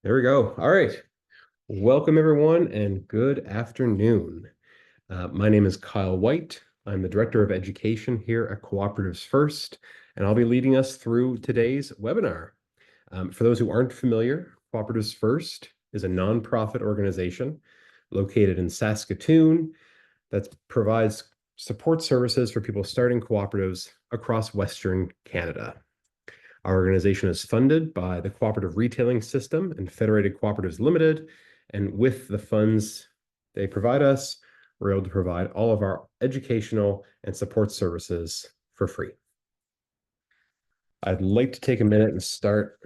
There we go. All right. Welcome, everyone, and good afternoon. My name is Kyle White. I'm the Director of Education here at Cooperatives First, and I'll be leading us through today's webinar. For those who aren't familiar, Cooperatives First is a nonprofit organization located in Saskatoon that provides support services for people starting cooperatives across Western Canada. Our organization is funded by the Cooperative Retailing System and Federated Cooperatives Limited, and with the funds they provide us, we're able to provide all of our educational and support services for free. I'd like to take a minute and start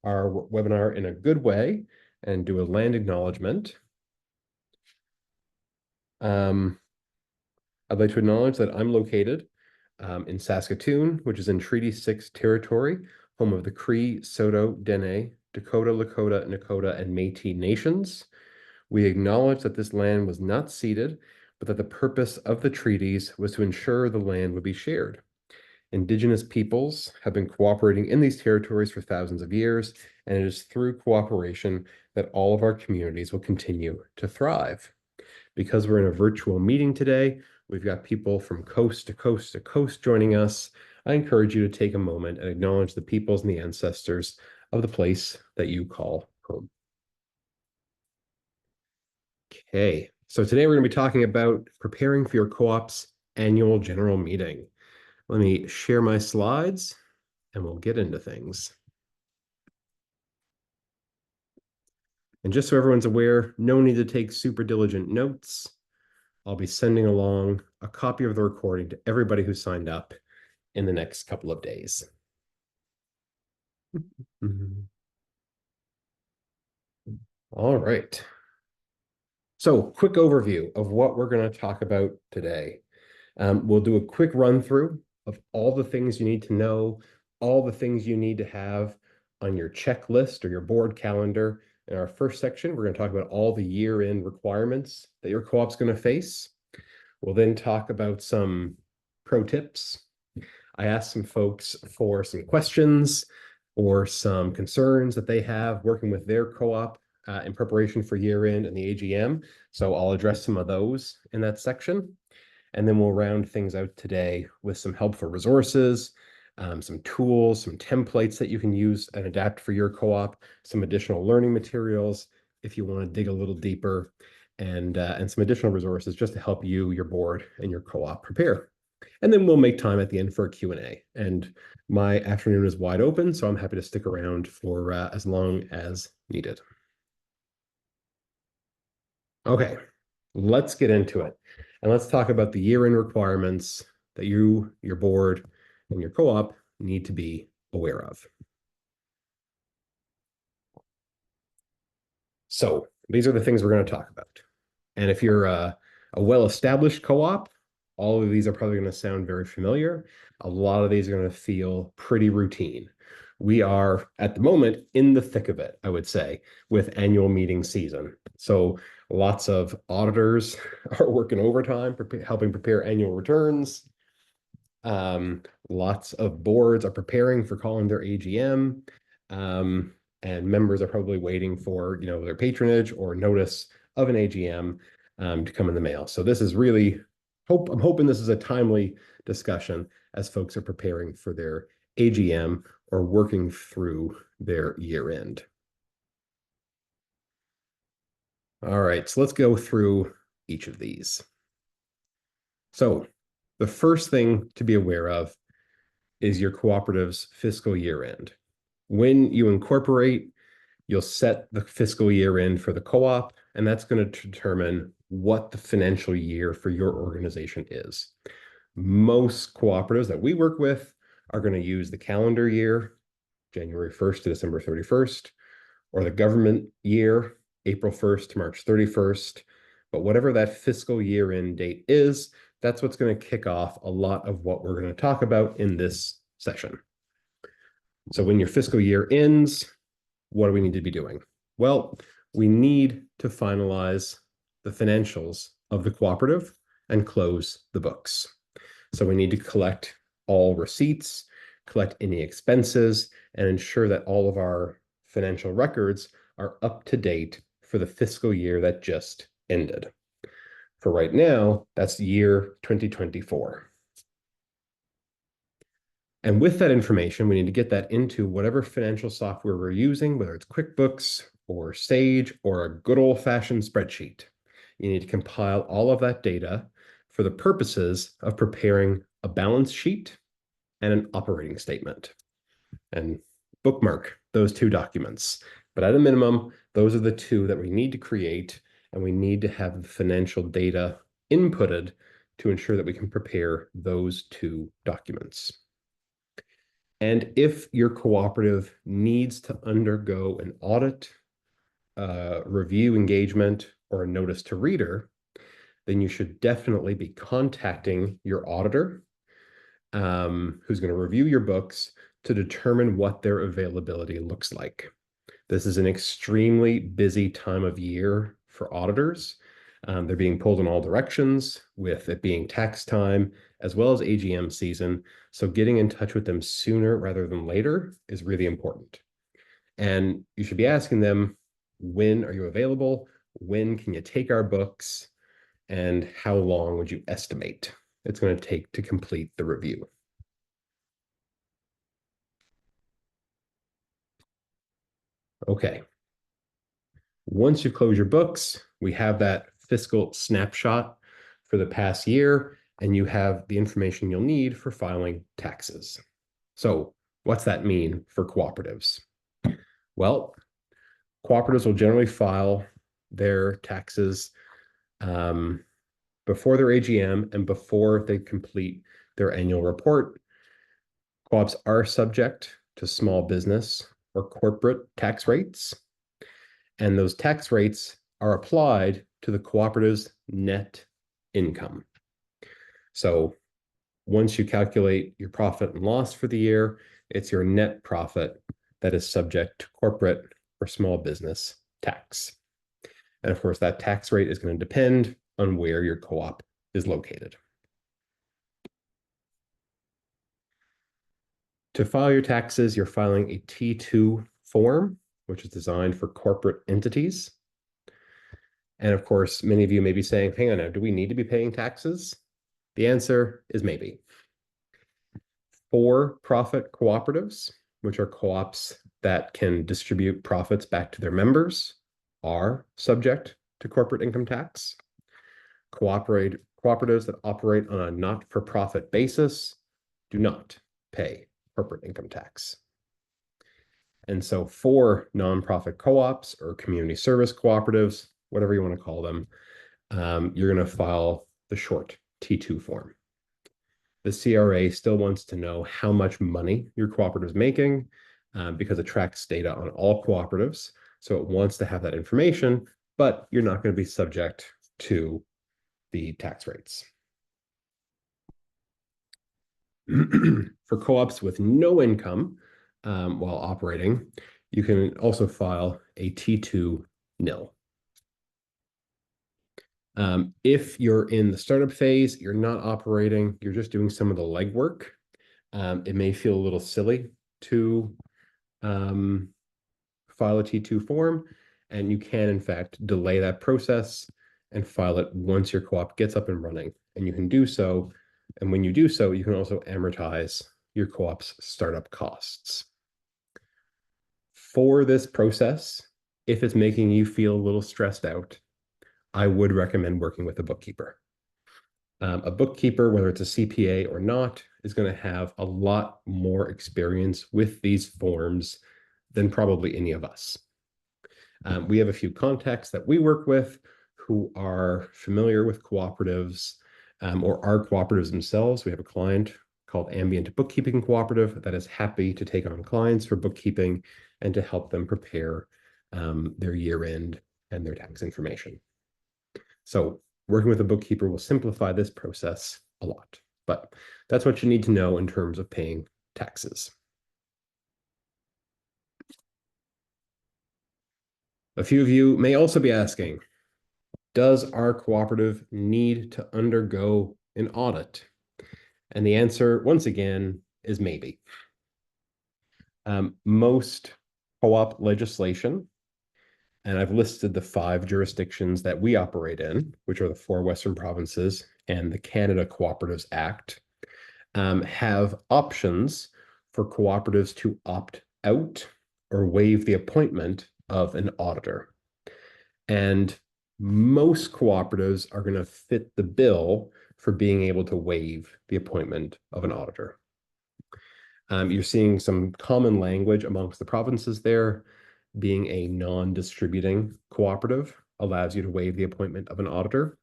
our webinar in a good way and do a land acknowledgement. I'd like to acknowledge that I'm located in Saskatoon, which is in Treaty 6 territory, home of the Cree, Saulteaux, Dene, Dakota, Lakota, Nakota, and Métis nations. We acknowledge that this land was not ceded, but that the purpose of the treaties was to ensure the land would be shared. Indigenous peoples have been cooperating in these territories for thousands of years, and it is through cooperation that all of our communities will continue to thrive. Because we're in a virtual meeting today, we've got people from coast to coast to coast joining us. I encourage you to take a moment and acknowledge the peoples and the ancestors of the place that you call home. Okay, so today we're going to be talking about preparing for your co-op's annual general meeting. Let me share my slides and we'll get into things. And just so everyone's aware, no need to take super diligent notes. I'll be sending along a copy of the recording to everybody who signed up in the next couple of days. All right. So, quick overview of what we're going to talk about today. We'll do a quick run through of all the things you need to know, all the things you need to have on your checklist or your board calendar. In our first section, we're going to talk about all the year-end requirements that your co-op's going to face. We'll then talk about some pro tips. I asked some folks for some questions or some concerns that they have working with their co-op in preparation for year-end and the AGM. So I'll address some of those in that section. And then we'll round things out today with some helpful resources, some tools, some templates that you can use and adapt for your co-op, some additional learning materials if you want to dig a little deeper, and some additional resources just to help you, your board, and your co-op prepare. And then we'll make time at the end for a Q&A. And my afternoon is wide open, so I'm happy to stick around for as long as needed. Okay, let's get into it. And let's talk about the year-end requirements that you, your board, and your co-op need to be aware of. So these are the things we're going to talk about. And if you're a well-established co-op, all of these are probably going to sound very familiar. A lot of these are going to feel pretty routine. We are, at the moment, in the thick of it, I would say, with annual meeting season. So lots of auditors are working overtime, helping prepare annual returns. Lots of boards are preparing for calling their AGM. And members are probably waiting for, their patronage or notice of an AGM to come in the mail. So this is really, I'm hoping this is a timely discussion as folks are preparing for their AGM or working through their year end. All right, so let's go through each of these. So the first thing to be aware of is your cooperative's fiscal year end. When you incorporate, you'll set the fiscal year end for the co-op, and that's going to determine what the financial year for your organization is. Most cooperatives that we work with are going to use the calendar year, January 1st to December 31st, or the government year, April 1st to March 31st. But whatever that fiscal year end date is, that's what's going to kick off a lot of what we're going to talk about in this session. So when your fiscal year ends, what do we need to be doing? Well, we need to finalize the financials of the cooperative and close the books. So we need to collect all receipts, collect any expenses, and ensure that all of our financial records are up to date for the fiscal year that just ended. For right now, that's year 2024. And with that information, we need to get that into whatever financial software we're using, whether it's QuickBooks or Sage or a good old-fashioned spreadsheet. You need to compile all of that data for the purposes of preparing a balance sheet and an operating statement. And bookmark those two documents. But at a minimum, those are the two that we need to create, and we need to have the financial data inputted to ensure that we can prepare those two documents. And if your cooperative needs to undergo an audit, review engagement, or a notice to reader, then you should definitely be contacting your auditor, who's going to review your books to determine what their availability looks like. This is an extremely busy time of year for auditors. They're being pulled in all directions, with it being tax time as well as AGM season. So getting in touch with them sooner rather than later is really important. And you should be asking them, when are you available? When can you take our books? And how long would you estimate it's going to take to complete the review? Okay. Once you close your books, we have that fiscal snapshot for the past year, and you have the information you'll need for filing taxes. So what's that mean for cooperatives? Well, cooperatives will generally file their taxes before their AGM and before they complete their annual report. Co-ops are subject to small business or corporate tax rates, and those tax rates are applied to the cooperative's net income. So once you calculate your profit and loss for the year, it's your net profit that is subject to corporate or small business tax. And of course, that tax rate is going to depend on where your co-op is located. To file your taxes, you're filing a T2 form, which is designed for corporate entities. And of course, many of you may be saying, hang on now, do we need to be paying taxes? The answer is maybe. For-profit cooperatives, which are co-ops that can distribute profits back to their members, are subject to corporate income tax. Cooperatives that operate on a not-for-profit basis do not pay corporate income tax. And so for nonprofit co-ops or community service cooperatives, whatever you want to call them, you're going to file the short T2 form. The CRA still wants to know how much money your cooperative is making, because it tracks data on all cooperatives. So it wants to have that information, but you're not going to be subject to the tax rates. For co-ops with no income while operating, you can also file a T2 nil. If you're in the startup phase, you're not operating, you're just doing some of the legwork, it may feel a little silly to file a T2 form, and you can, in fact, delay that process and file it once your co-op gets up and running. And you can do so, and when you do so, you can also amortize your co-op's startup costs. For this process, if it's making you feel a little stressed out, I would recommend working with a bookkeeper. A bookkeeper, whether it's a CPA or not, is going to have a lot more experience with these forms than probably any of us. We have a few contacts that we work with who are familiar with cooperatives, or are cooperatives themselves. We have a client called Ambient Bookkeeping Cooperative that is happy to take on clients for bookkeeping and to help them prepare their year-end and their tax information. So working with a bookkeeper will simplify this process a lot, but that's what you need to know in terms of paying taxes. A few of you may also be asking, does our cooperative need to undergo an audit? And the answer, once again, is maybe. Most co-op legislation And I've listed the 5 jurisdictions that we operate in, which are the 4 Western provinces and the Canada Cooperatives Act, have options for cooperatives to opt out or waive the appointment of an auditor. And most cooperatives are going to fit the bill for being able to waive the appointment of an auditor. You're seeing some common language amongst the provinces there. Being a non-distributing cooperative allows you to waive the appointment of an auditor.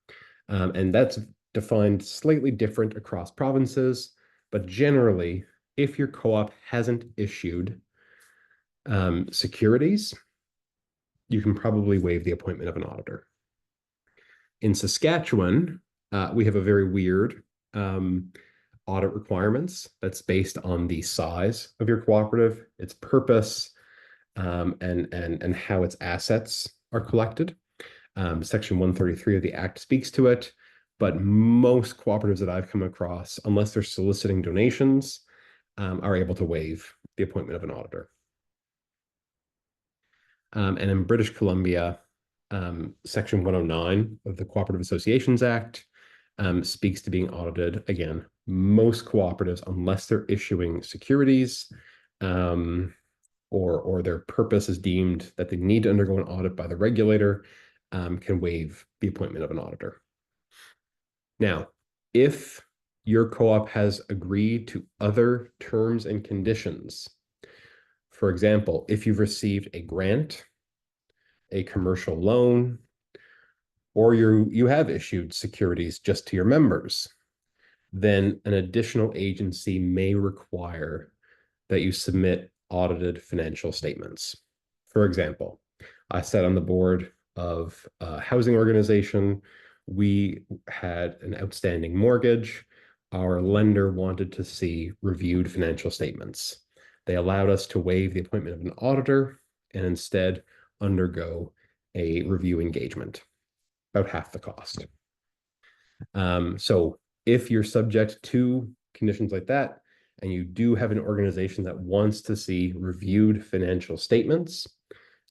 And that's defined slightly different across provinces, but generally, if your co-op hasn't issued securities, you can probably waive the appointment of an auditor. In Saskatchewan, we have a very weird audit requirements that's based on the size of your cooperative, its purpose, and how its assets are collected. Section 133 of the Act speaks to it, but most cooperatives that I've come across, unless they're soliciting donations, are able to waive the appointment of an auditor. And in British Columbia, Section 109 of the Cooperative Associations Act speaks to being audited. Again, most cooperatives, unless they're issuing securities, or their purpose is deemed that they need to undergo an audit by the regulator, can waive the appointment of an auditor. Now, if your co-op has agreed to other terms and conditions, for example, if you've received a grant, a commercial loan, or you have issued securities just to your members, then an additional agency may require that you submit audited financial statements. For example, I sat on the board of a housing organization. We had an outstanding mortgage. Our lender wanted to see reviewed financial statements. They allowed us to waive the appointment of an auditor and instead undergo a review engagement, about half the cost. So if you're subject to conditions like that, and you do have an organization that wants to see reviewed financial statements,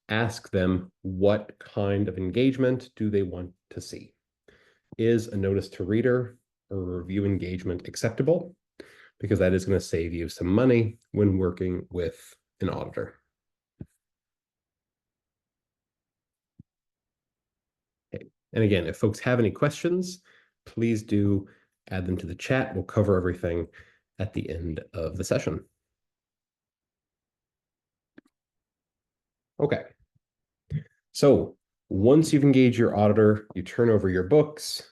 ask them what kind of engagement do they want to see. Is a notice to reader or review engagement acceptable? Because that is going to save you some money when working with an auditor. Okay. And again, if folks have any questions, please do add them to the chat. We'll cover everything at the end of the session. Okay. So once you've engaged your auditor, you turn over your books,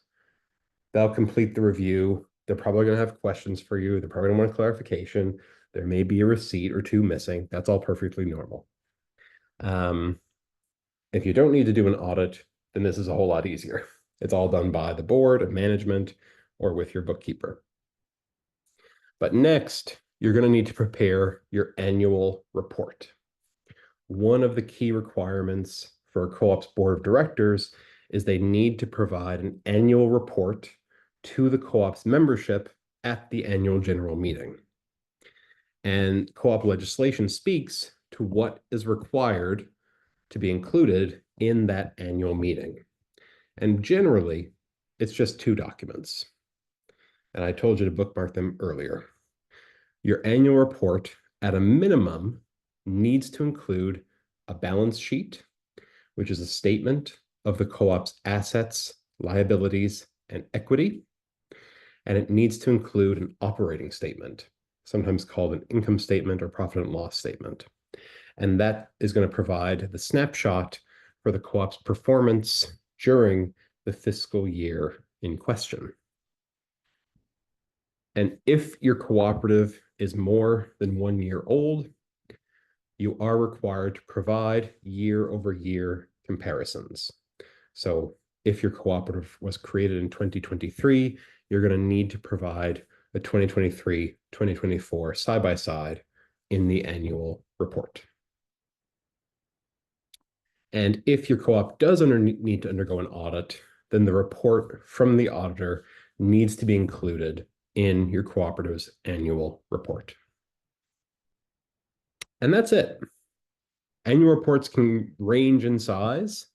they'll complete the review. They're probably going to have questions for you. They're probably going to want clarification. There may be a receipt or two missing. That's all perfectly normal. If you don't need to do an audit, then this is a whole lot easier. It's all done by the board of management or with your bookkeeper. But next, you're going to need to prepare your annual report. One of the key requirements for a co-op's board of directors is they need to provide an annual report to the co-op's membership at the annual general meeting. And co-op legislation speaks to what is required to be included in that annual meeting. And generally, it's just 2 documents. And I told you to bookmark them earlier. Your annual report, at a minimum, needs to include a balance sheet, which is a statement of the co-op's assets, liabilities, and equity. And it needs to include an operating statement, sometimes called an income statement or profit and loss statement. And that is going to provide the snapshot for the co-op's performance during the fiscal year in question. And if your cooperative is more than 1 year old, you are required to provide year-over-year comparisons. So if your cooperative was created in 2023, you're going to need to provide the 2023-2024 side-by-side in the annual report. And if your co-op does need to undergo an audit, then the report from the auditor needs to be included in your cooperative's annual report. And that's it. Annual reports can range in size,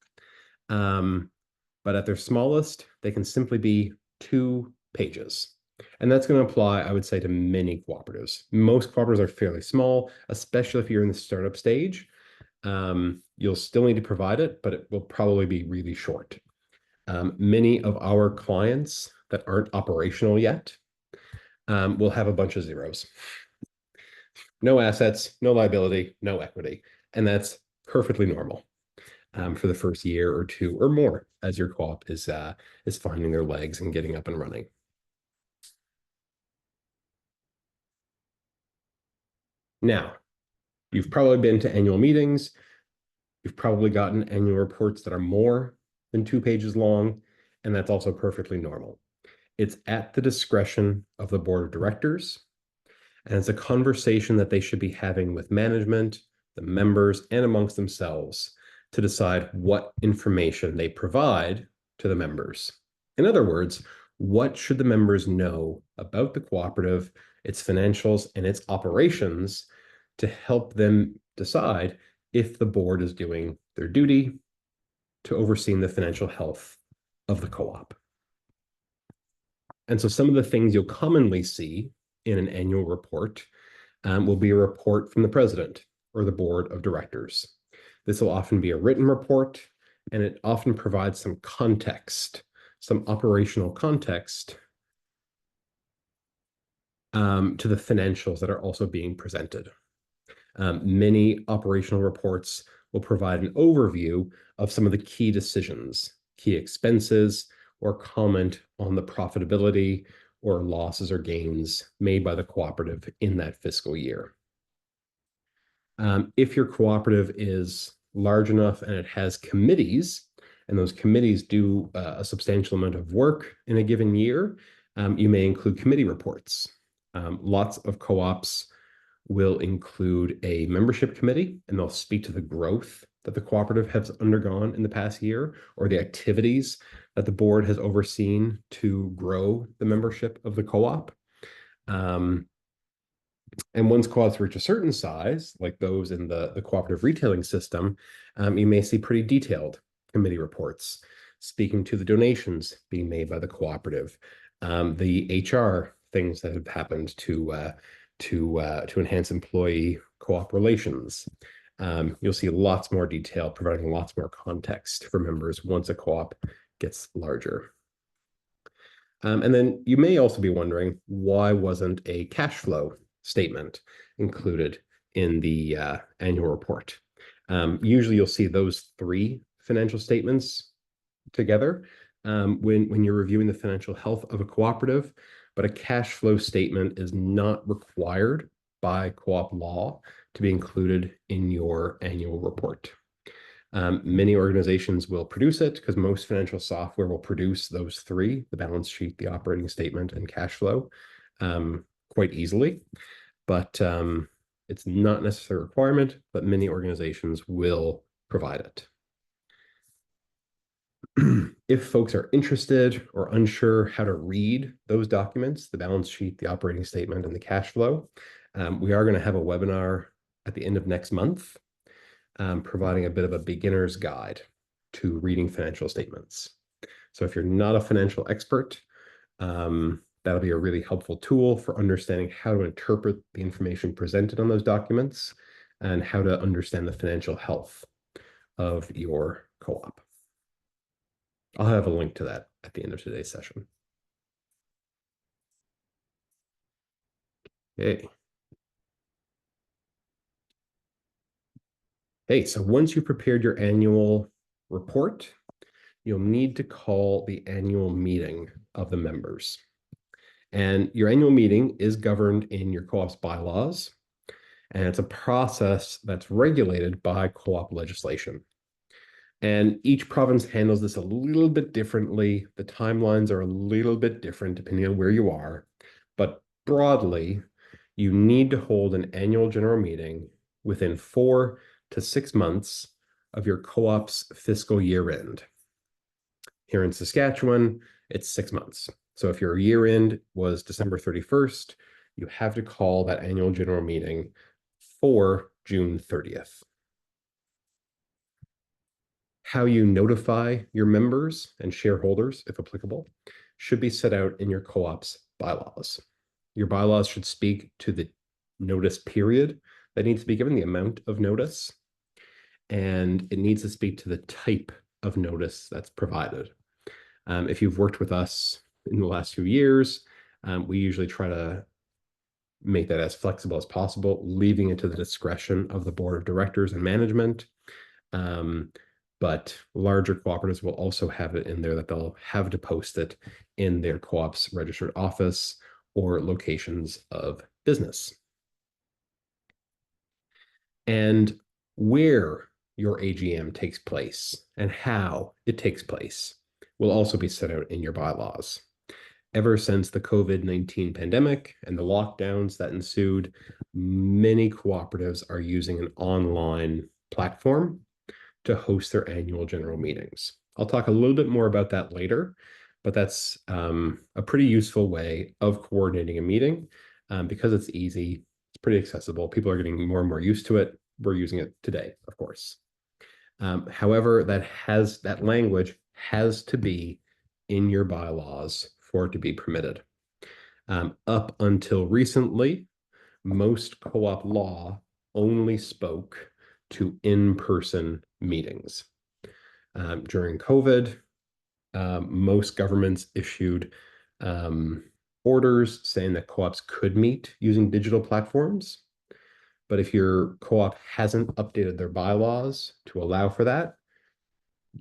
but at their smallest, they can simply be 2 pages. And that's going to apply, I would say, to many cooperatives. Most cooperatives are fairly small, especially if you're in the startup stage. You'll still need to provide it, but it will probably be really short. Many of our clients that aren't operational yet will have a bunch of zeros. No assets, no liability, no equity. And that's perfectly normal for the first year or two or more as your co-op is finding their legs and getting up and running. Now, you've probably been to annual meetings. You've probably gotten annual reports that are more than 2 pages long, and that's also perfectly normal. It's at the discretion of the board of directors, and it's a conversation that they should be having with management, the members, and amongst themselves to decide what information they provide to the members. In other words, what should the members know about the cooperative, its financials, and its operations to help them decide if the board is doing their duty to overseeing the financial health of the co-op. And so some of the things you'll commonly see in an annual report will be a report from the president or the board of directors. This will often be a written report, and it often provides some context, some operational context to the financials that are also being presented. Many operational reports will provide an overview of some of the key decisions, key expenses, or comment on the profitability or losses or gains made by the cooperative in that fiscal year. If your cooperative is large enough and it has committees, and those committees do a substantial amount of work in a given year, you may include committee reports. Lots of co-ops will include a membership committee, and they'll speak to the growth that the cooperative has undergone in the past year, or the activities that the board has overseen to grow the membership of the co-op. And once co-ops reach a certain size, like those in the cooperative retailing system, you may see pretty detailed committee reports speaking to the donations being made by the cooperative, the HR things that have happened to enhance employee co-op relations. You'll see lots more detail, providing lots more context for members once a co-op gets larger. And then you may also be wondering, why wasn't a cash flow statement included in the annual report? Usually you'll see those 3 financial statements together when you're reviewing the financial health of a cooperative, but a cash flow statement is not required by co-op law to be included in your annual report. Many organizations will produce it because most financial software will produce those 3, the balance sheet, the operating statement, and cash flow, quite easily. But it's not necessarily a requirement, but many organizations will provide it. If folks are interested or unsure how to read those documents, the balance sheet, the operating statement, and the cash flow, we are going to have a webinar at the end of next month, providing a bit of a beginner's guide to reading financial statements. So if you're not a financial expert, that'll be a really helpful tool for understanding how to interpret the information presented on those documents and how to understand the financial health of your co-op. I'll have a link to that at the end of today's session. Okay. Hey, so once you've prepared your annual report, you'll need to call the annual meeting of the members. And your annual meeting is governed in your co-op's bylaws, and it's a process that's regulated by co-op legislation. And each province handles this a little bit differently. The timelines are a little bit different depending on where you are. But broadly, you need to hold an annual general meeting within 4 to 6 months of your co-op's fiscal year end. Here in Saskatchewan, it's 6 months. So if your year end was December 31st, you have to call that annual general meeting for June 30th. How you notify your members and shareholders, if applicable, should be set out in your co-op's bylaws. Your bylaws should speak to the notice period that needs to be given, the amount of notice, and it needs to speak to the type of notice that's provided. If you've worked with us in the last few years, we usually try to make that as flexible as possible, leaving it to the discretion of the board of directors and management. But larger cooperatives will also have it in there that they'll have to post it in their co-op's registered office or locations of business. And where your AGM takes place and how it takes place will also be set out in your bylaws. Ever since the COVID-19 pandemic and the lockdowns that ensued, many cooperatives are using an online platform to host their annual general meetings. I'll talk a little bit more about that later, but that's a pretty useful way of coordinating a meeting because it's easy, it's pretty accessible. People are getting more and more used to it. We're using it today, of course. However, that language has to be in your bylaws for it to be permitted. Up until recently, most co-op law only spoke to in-person meetings. During COVID, most governments issued orders saying that co-ops could meet using digital platforms. But if your co-op hasn't updated their bylaws to allow for that,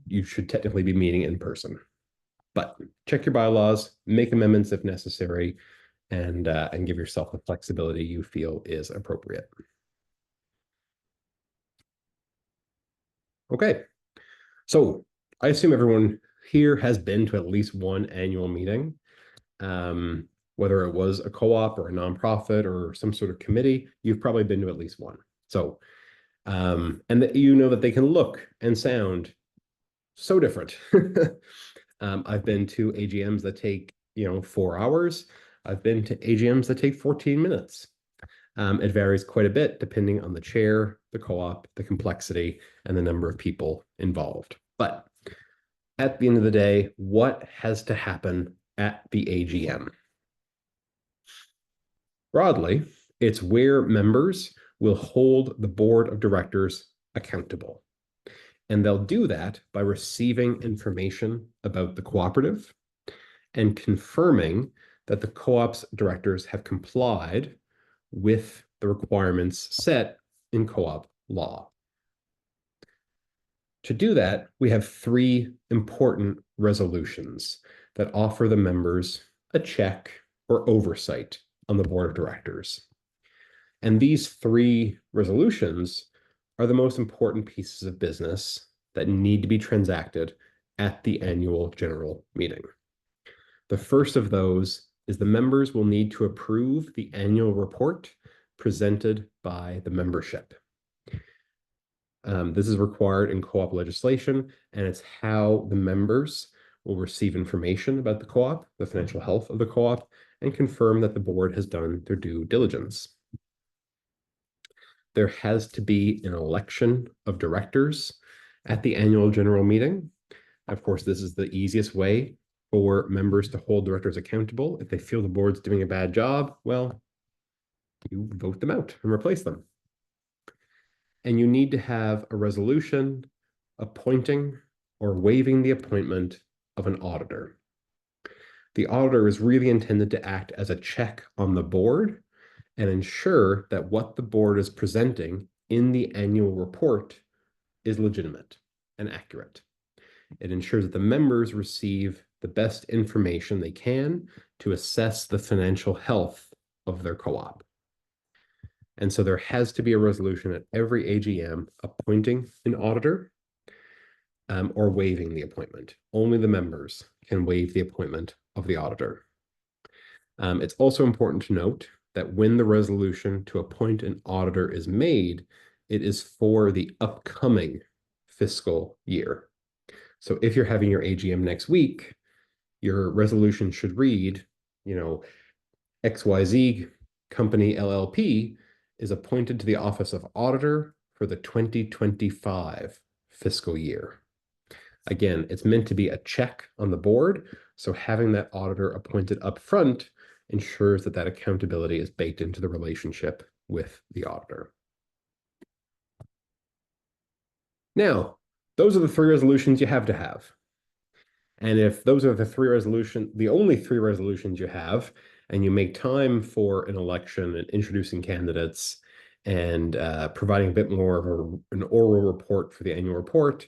you should technically be meeting in person. But check your bylaws, make amendments if necessary, and give yourself the flexibility you feel is appropriate. Okay, so I assume everyone here has been to at least one annual meeting, whether it was a co-op or a nonprofit or some sort of committee, you've probably been to at least one. So, and that you know that they can look and sound so different. I've been to AGMs that take, 4 hours. I've been to AGMs that take 14 minutes. It varies quite a bit depending on the chair, the co-op, the complexity, and the number of people involved. But at the end of the day, what has to happen at the AGM? Broadly, it's where members will hold the board of directors accountable. And they'll do that by receiving information about the cooperative and confirming that the co-op's directors have complied with the requirements set in co-op law. To do that, we have 3 important resolutions that offer the members a check or oversight on the board of directors. And these 3 resolutions are the most important pieces of business that need to be transacted at the annual general meeting. The first of those is the members will need to approve the annual report presented by the membership. This is required in co-op legislation, and it's how the members will receive information about the co-op, the financial health of the co-op, and confirm that the board has done their due diligence. There has to be an election of directors at the annual general meeting. Of course, this is the easiest way for members to hold directors accountable. If they feel the board's doing a bad job, well, you vote them out and replace them. And you need to have a resolution appointing or waiving the appointment of an auditor. The auditor is really intended to act as a check on the board and ensure that what the board is presenting in the annual report is legitimate and accurate. It ensures that the members receive the best information they can to assess the financial health of their co-op. And so there has to be a resolution at every AGM appointing an auditor or waiving the appointment. Only the members can waive the appointment of the auditor. It's also important to note that when the resolution to appoint an auditor is made, it is for the upcoming fiscal year. So if you're having your AGM next week, your resolution should read, XYZ Company LLP is appointed to the office of auditor for the 2025 fiscal year. Again, it's meant to be a check on the board, so having that auditor appointed up front ensures that that accountability is baked into the relationship with the auditor. Now, those are the three resolutions you have to have. And if those are the only three resolutions you have, and you make time for an election and introducing candidates and providing a bit more of an oral report for the annual report,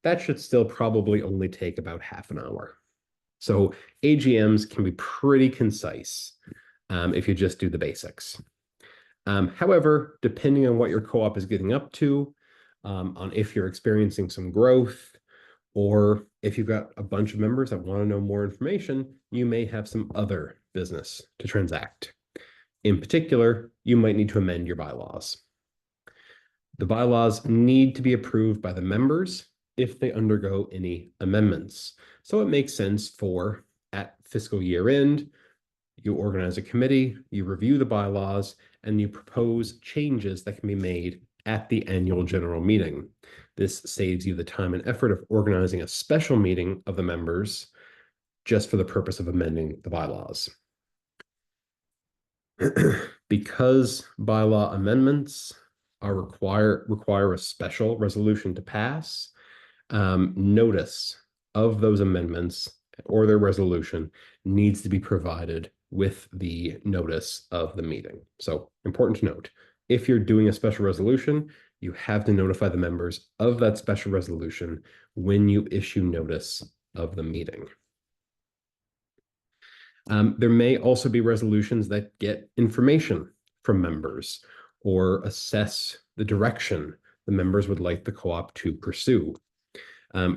that should still probably only take about half an hour. So AGMs can be pretty concise if you just do the basics. However, depending on what your co-op is getting up to, on if you're experiencing some growth, or if you've got a bunch of members that want to know more information, you may have some other business to transact. In particular, you might need to amend your bylaws. The bylaws need to be approved by the members if they undergo any amendments. So it makes sense for, at fiscal year end, you organize a committee, you review the bylaws, and you propose changes that can be made at the annual general meeting. This saves you the time and effort of organizing a special meeting of the members just for the purpose of amending the bylaws. Because bylaw amendments require a special resolution to pass, notice of those amendments or their resolution needs to be provided with the notice of the meeting. So important to note, if you're doing a special resolution, you have to notify the members of that special resolution when you issue notice of the meeting. There may also be resolutions that get information from members or assess the direction the members would like the co-op to pursue.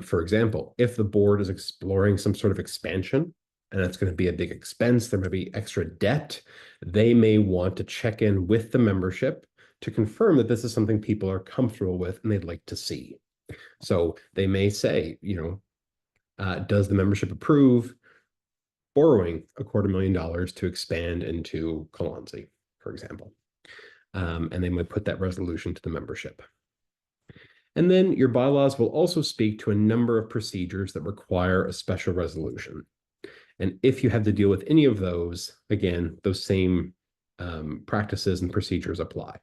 For example, if the board is exploring some sort of expansion, and it's going to be a big expense, there may be extra debt, they may want to check in with the membership to confirm that this is something people are comfortable with and they'd like to see. So they may say, does the membership approve borrowing $250,000 to expand into Kalonzi, for example? And they might put that resolution to the membership. And then your bylaws will also speak to a number of procedures that require a special resolution. And if you have to deal with any of those, again, those same practices and procedures apply.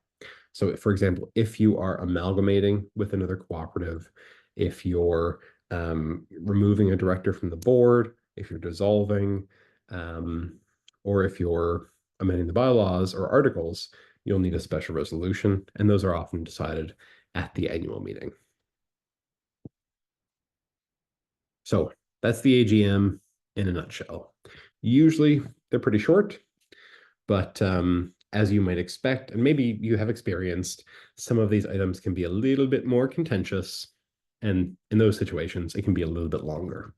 So, for example, if you are amalgamating with another cooperative, if you're removing a director from the board, if you're dissolving, or if you're amending the bylaws or articles, you'll need a special resolution, and those are often decided at the annual meeting. So that's the AGM in a nutshell. Usually they're pretty short, but as you might expect, and maybe you have experienced, some of these items can be a little bit more contentious, and in those situations, it can be a little bit longer.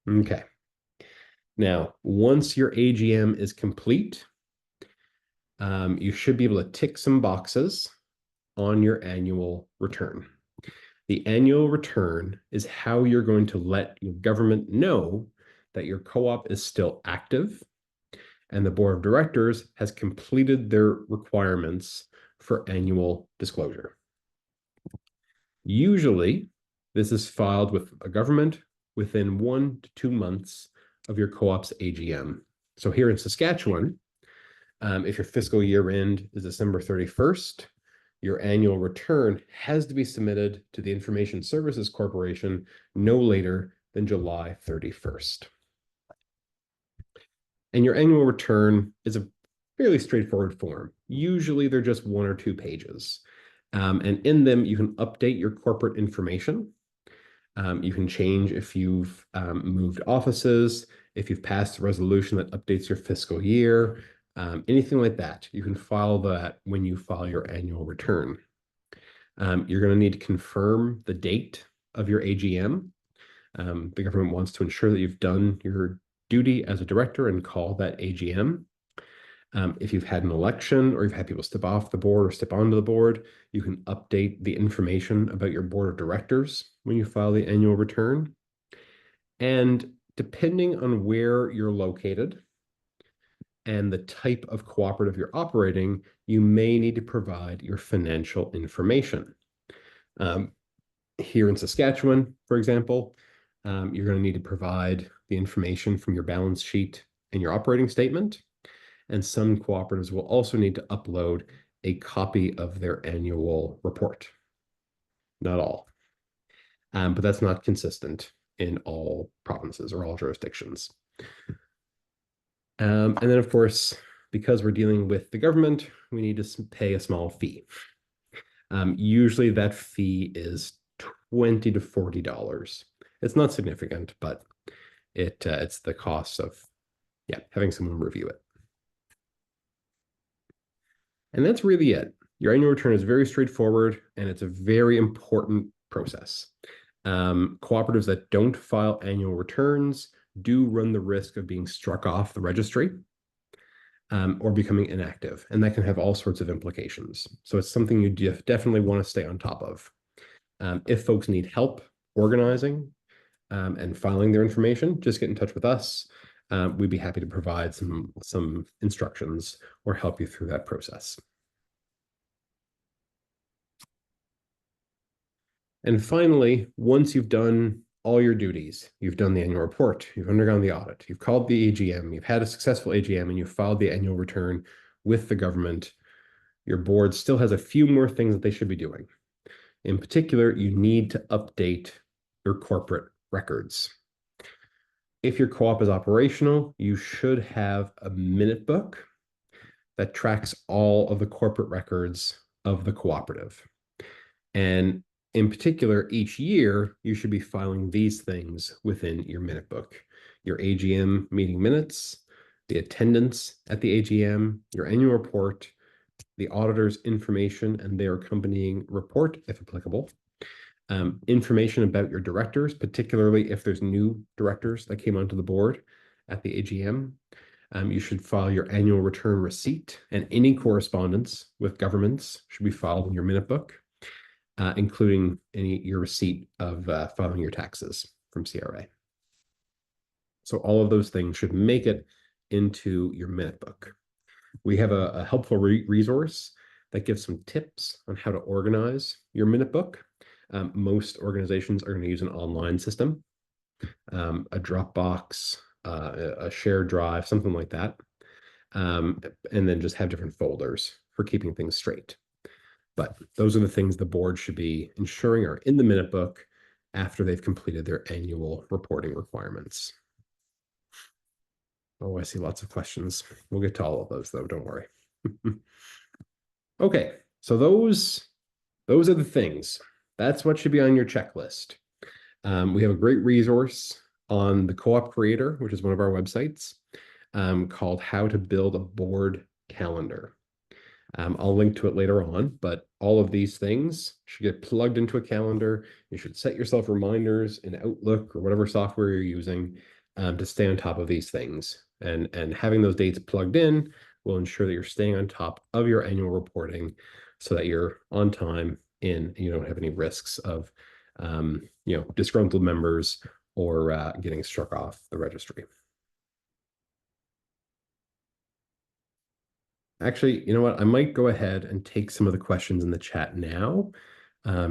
Okay. Now, once your AGM is complete, you should be able to tick some boxes on your annual return. The annual return is how you're going to let your government know that your co-op is still active and the board of directors has completed their requirements for annual disclosure. Usually, this is filed with a government within 1 to 2 months of your co-op's AGM. So here in Saskatchewan, if your fiscal year end is December 31st, your annual return has to be submitted to the Information Services Corporation no later than July 31st. And your annual return is a fairly straightforward form. Usually they're just 1 or 2 pages. And in them, you can update your corporate information. You can change if you've moved offices, if you've passed a resolution that updates your fiscal year, anything like that. You can file that when you file your annual return. You're going to need to confirm the date of your AGM. The government wants to ensure that you've done your duty as a director and call that AGM. If you've had an election or you've had people step off the board or step onto the board, you can update the information about your board of directors when you file the annual return. And depending on where you're located and the type of cooperative you're operating, you may need to provide your financial information. Um, Here in Saskatchewan, for example, you're going to need to provide the information from your balance sheet and your operating statement. And some cooperatives will also need to upload a copy of their annual report. Not all, but that's not consistent in all provinces or all jurisdictions. And then, of course, because we're dealing with the government, we need to pay a small fee. Usually that fee is $20 to $40. It's not significant, but it's the cost of having someone review it. And that's really it. Your annual return is very straightforward, and it's a very important process. Cooperatives that don't file annual returns do run the risk of being struck off the registry or becoming inactive, and that can have all sorts of implications. So it's something you definitely want to stay on top of. If folks need help organizing and filing their information, just get in touch with us. We'd be happy to provide some instructions or help you through that process. And finally, once you've done all your duties, you've done the annual report, you've undergone the audit, you've called the AGM, you've had a successful AGM, and you've filed the annual return with the government, your board still has a few more things that they should be doing. In particular, you need to update your corporate records. If your co-op is operational, you should have a minute book that tracks all of the corporate records of the cooperative. And in particular, each year, you should be filing these things within your minute book. Your AGM meeting minutes, the attendance at the AGM, your annual report, the auditor's information and their accompanying report, if applicable, information about your directors, particularly if there's new directors that came onto the board at the AGM. You should file your annual return receipt, and any correspondence with governments should be filed in your minute book, including your receipt of filing your taxes from CRA. So all of those things should make it into your minute book. We have a helpful resource that gives some tips on how to organize your minute book. Most organizations are going to use an online system, a Dropbox, a shared drive, something like that, and then just have different folders for keeping things straight. But those are the things the board should be ensuring are in the minute book after they've completed their annual reporting requirements. Oh, I see lots of questions. We'll get to all of those, though. Don't worry. Okay, so those are the things. That's what should be on your checklist. We have a great resource on the Co-op Creator, which is one of our websites, called How to Build a Board Calendar. I'll link to it later on, but all of these things should get plugged into a calendar. You should set yourself reminders in Outlook or whatever software you're using to stay on top of these things. And having those dates plugged in will ensure that you're staying on top of your annual reporting so that you're on time and you don't have any risks of disgruntled members or getting struck off the registry. Actually, you know what? I might go ahead and take some of the questions in the chat now,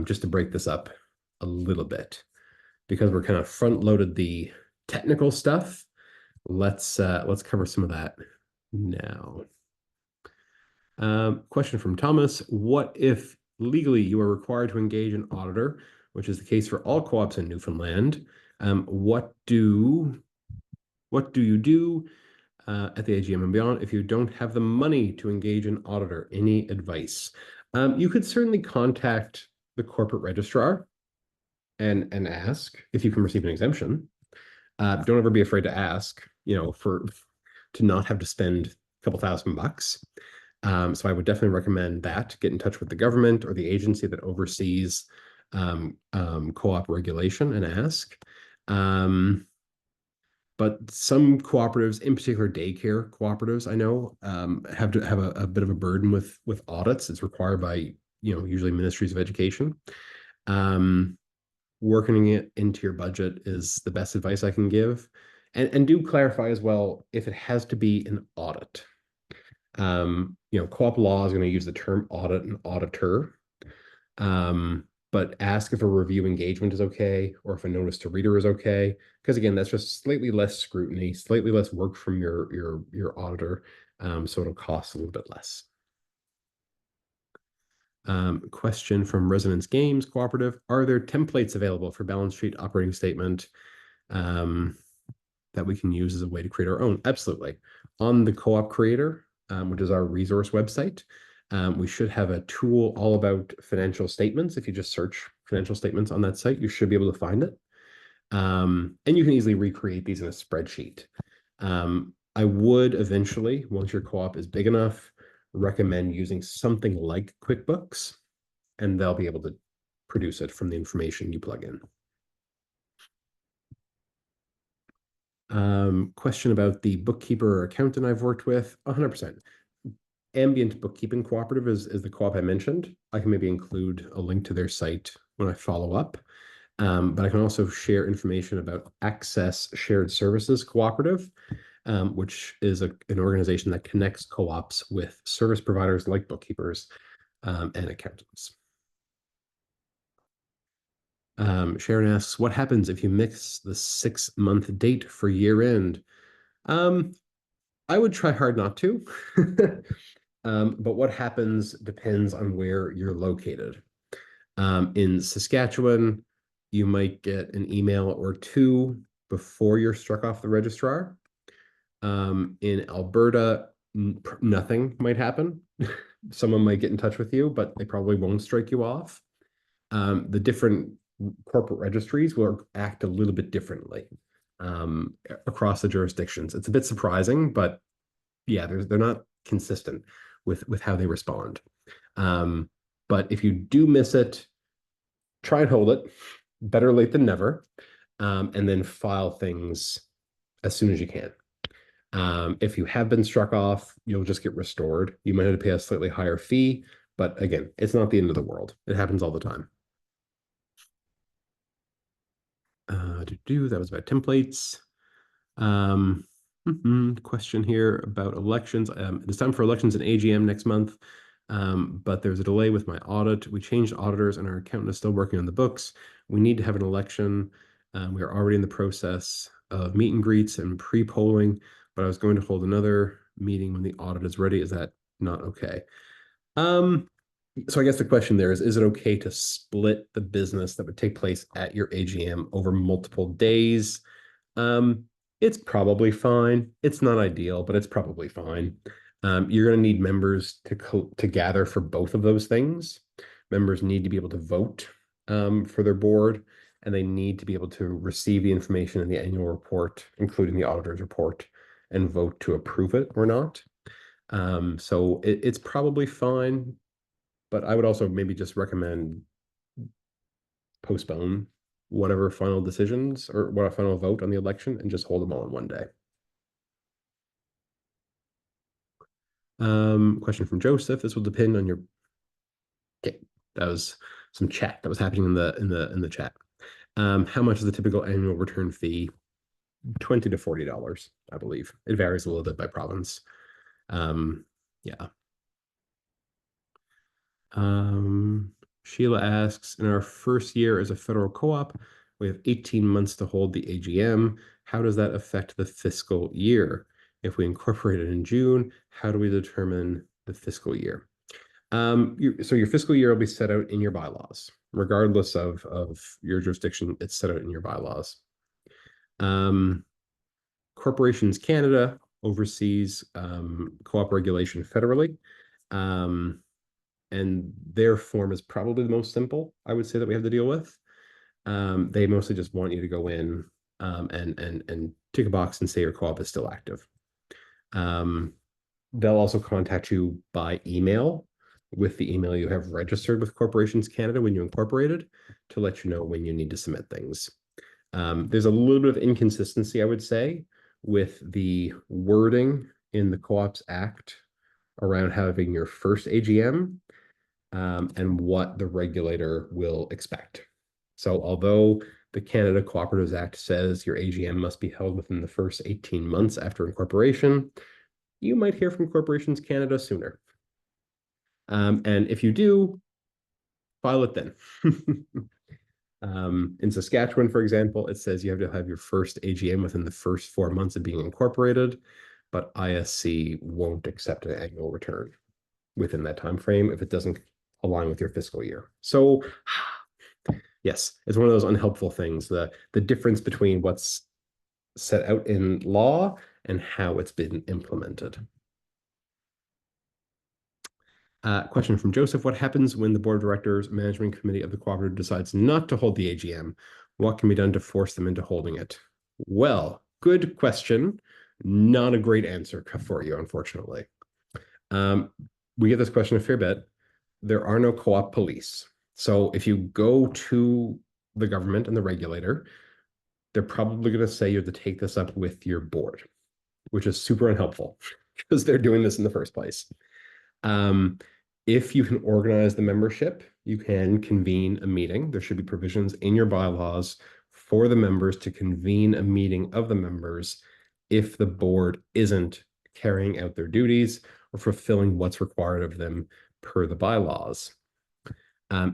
just to break this up a little bit, because we're kind of front-loaded the technical stuff. Let's cover some of that now. Question from Thomas: what if legally you are required to engage an auditor, which is the case for all co-ops in Newfoundland? What do you do at the AGM and beyond if you don't have the money to engage an auditor? Any advice? You could certainly contact the corporate registrar and ask if you can receive an exemption. Don't ever be afraid to ask, to not have to spend a couple $1,000. So I would definitely recommend that. Get in touch with the government or the agency that oversees co-op regulation and ask. But some cooperatives, in particular daycare cooperatives, I know, have to have a bit of a burden with audits. It's required by, usually ministries of education. Working it into your budget is the best advice I can give. And do clarify as well if it has to be an audit. Co-op law is going to use the term audit and auditor. but ask if a review engagement is okay or if a notice to reader is okay. Because again, that's just slightly less scrutiny, slightly less work from your auditor. So it'll cost a little bit less. Question from Resonance Games Cooperative. Are there templates available for balance sheet operating statement that we can use as a way to create our own? Absolutely. On the Co-op Creator, which is our resource website, we should have a tool all about financial statements. If you just search financial statements on that site, you should be able to find it. And you can easily recreate these in a spreadsheet. I would eventually, once your co-op is big enough, recommend using something like QuickBooks, and they'll be able to produce it from the information you plug in. Question about the bookkeeper or accountant I've worked with. 100%. Ambient Bookkeeping Cooperative is the co-op I mentioned. I can maybe include a link to their site when I follow up. But I can also share information about Access Shared Services Cooperative, which is an organization that connects co-ops with service providers like bookkeepers and accountants. Sharon asks, what happens if you mix the 6-month date for year end? I would try hard not to. But what happens depends on where you're located. In Saskatchewan, you might get an email or two before you're struck off the registrar. In Alberta, nothing might happen. Someone might get in touch with you, but they probably won't strike you off. The different corporate registries will act a little bit differently across the jurisdictions. It's a bit surprising, but yeah, they're not consistent with how they respond. But if you do miss it, try and hold it. Better late than never. And then file things as soon as you can. If you have been struck off, you'll just get restored. You might have to pay a slightly higher fee, but again, it's not the end of the world. It happens all the time. That was about templates. Question here about elections. It's time for elections and AGM next month, but there's a delay with my audit. We changed auditors and our accountant is still working on the books. We need to have an election. We are already in the process of meet and greets and pre-polling, but I was going to hold another meeting when the audit is ready. Is that not okay? So I guess the question there is it okay to split the business that would take place at your AGM over multiple days? It's probably fine. It's not ideal, but it's probably fine. You're going to need members to gather for both of those things. Members need to be able to vote for their board, and they need to be able to receive the information in the annual report, including the auditor's report, and vote to approve it or not. So it's probably fine, but I would also maybe just recommend postpone whatever final decisions or what a final vote on the election and just hold them all in one day. Question from Joseph. This will depend on your. Okay, that was some chat that was happening in the chat. How much is the typical annual return fee? $20 to $40, I believe. It varies a little bit by province. Yeah. Sheila asks, in our first year as a federal co-op, we have 18 months to hold the AGM. How does that affect the fiscal year? If we incorporate it in June, how do we determine the fiscal year? So your fiscal year will be set out in your bylaws, regardless of your jurisdiction. It's set out in your bylaws. Corporations Canada oversees co-op regulation federally. And their form is probably the most simple, I would say, that we have to deal with. They mostly just want you to go in and tick a box and say your co-op is still active. They'll also contact you by email with the email you have registered with Corporations Canada when you incorporated to let you know when you need to submit things. There's a little bit of inconsistency, I would say, with the wording in the Co-ops Act around having your first AGM and what the regulator will expect. So although the Canada Cooperatives Act says your AGM must be held within the first 18 months after incorporation, you might hear from Corporations Canada sooner. And if you do, file it then. In Saskatchewan, for example, it says you have to have your first AGM within the first 4 months of being incorporated, but ISC won't accept an annual return within that time frame if it doesn't align with your fiscal year. So yes, it's one of those unhelpful things, the difference between what's set out in law and how it's been implemented. Question from Joseph: what happens when the board of directors management committee of the cooperative decides not to hold the AGM? What can be done to force them into holding it? Well, good question. Not a great answer for you, unfortunately. We get this question a fair bit. There are no co-op police. So if you go to the government and the regulator, they're probably going to say you have to take this up with your board, which is super unhelpful because they're doing this in the first place. If you can organize the membership, you can convene a meeting. There should be provisions in your bylaws for the members to convene a meeting of the members if the board isn't carrying out their duties or fulfilling what's required of them per the bylaws.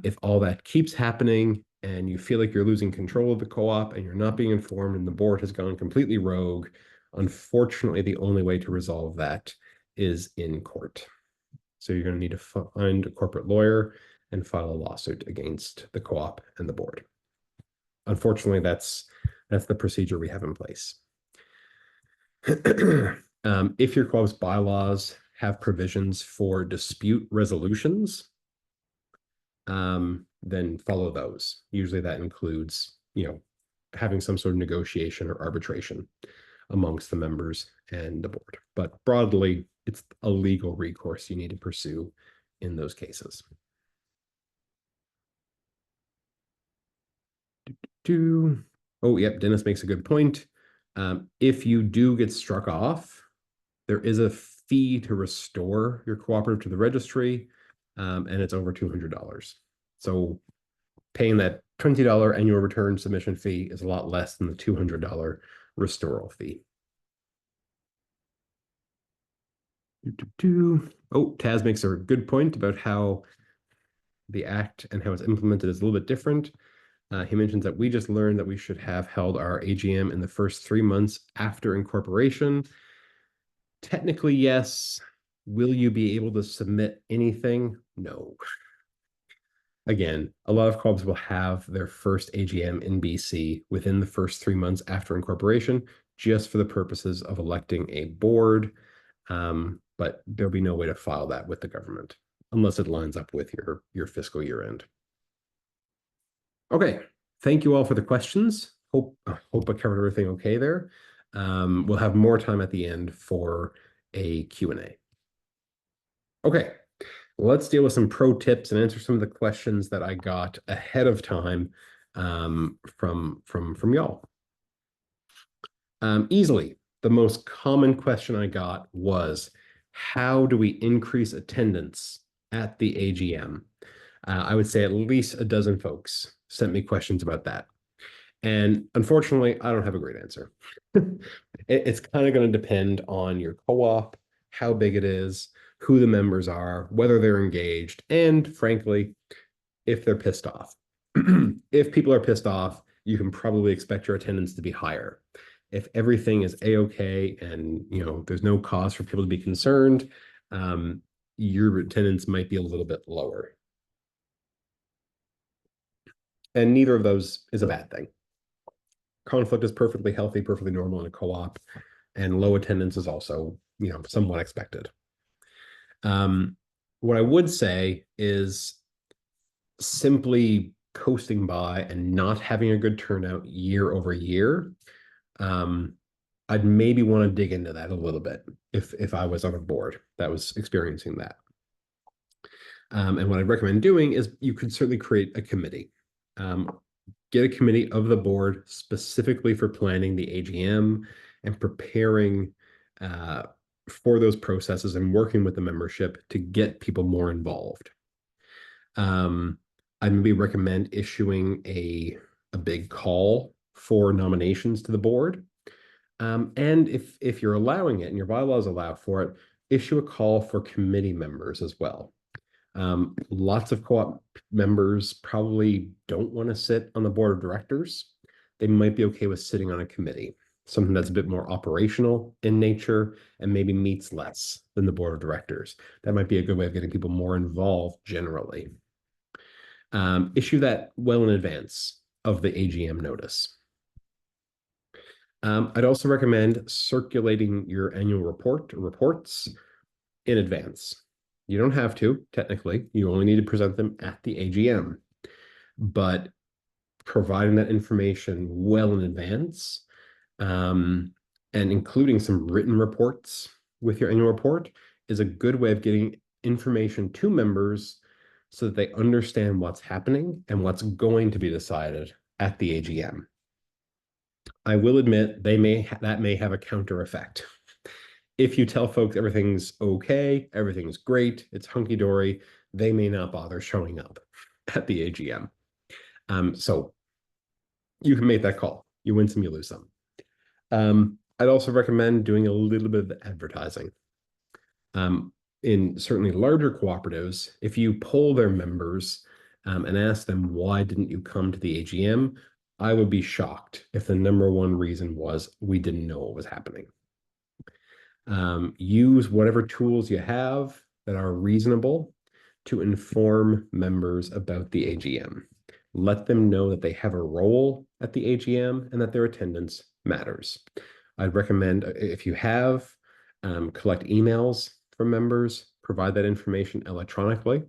If all that keeps happening and you feel like you're losing control of the co-op and you're not being informed and the board has gone completely rogue, unfortunately, the only way to resolve that is in court. So you're going to need to find a corporate lawyer and file a lawsuit against the co-op and the board. Unfortunately, that's the procedure we have in place. If your co-op's bylaws have provisions for dispute resolutions, then follow those. Usually that includes, having some sort of negotiation or arbitration amongst the members and the board. But broadly, it's a legal recourse you need to pursue in those cases. Oh, yep, Dennis makes a good point. If you do get struck off, there is a fee to restore your cooperative to the registry, and it's over $200. So paying that $20 annual return submission fee is a lot less than the $200 restoral fee. Oh, Taz makes a good point about how the act and how it's implemented is a little bit different. He mentions that we just learned that we should have held our AGM in the first 3 months after incorporation. Technically, yes. Will you be able to submit anything? No. Again, a lot of co-ops will have their first AGM in BC within the first 3 months after incorporation, just for the purposes of electing a board. But there'll be no way to file that with the government unless it lines up with your fiscal year end. Okay, thank you all for the questions. Hope I covered everything okay there. We'll have more time at the end for a Q&A. Okay, let's deal with some pro tips and answer some of the questions that I got ahead of time from y'all. Easily, the most common question I got was, how do we increase attendance at the AGM? I would say at least a dozen folks sent me questions about that. And unfortunately, I don't have a great answer. It's kind of going to depend on your co-op, how big it is, who the members are, whether they're engaged, and frankly, if they're pissed off. If people are pissed off, you can probably expect your attendance to be higher. If everything is a-okay and there's no cause for people to be concerned, your attendance might be a little bit lower. And neither of those is a bad thing. Conflict is perfectly healthy, perfectly normal in a co-op, and low attendance is also, somewhat expected. What I would say is simply coasting by and not having a good turnout year over year. I'd maybe want to dig into that a little bit if I was on a board that was experiencing that. And what I'd recommend doing is you could certainly create a committee. Get a committee of the board specifically for planning the AGM and preparing for those processes and working with the membership to get people more involved. I'd maybe recommend issuing a big call for nominations to the board. And if you're allowing it and your bylaws allow for it, issue a call for committee members as well. Lots of co-op members probably don't want to sit on the board of directors. They might be okay with sitting on a committee, something that's a bit more operational in nature and maybe meets less than the board of directors. That might be a good way of getting people more involved generally. Issue that well in advance of the AGM notice. I'd also recommend circulating your annual report or reports in advance. You don't have to, technically. You only need to present them at the AGM. But providing that information well in advance, and including some written reports with your annual report is a good way of getting information to members so that they understand what's happening and what's going to be decided at the AGM. I will admit that may have a counter effect. If you tell folks everything's okay, everything's great, it's hunky-dory, they may not bother showing up at the AGM. So you can make that call. You win some, you lose some. I'd also recommend doing a little bit of advertising. In certainly larger cooperatives, if you poll their members and ask them, why didn't you come to the AGM? I would be shocked if the number one reason was we didn't know what was happening. Use whatever tools you have that are reasonable to inform members about the AGM. Let them know that they have a role at the AGM and that their attendance matters. I'd recommend, if you have, collect emails from members, provide that information electronically,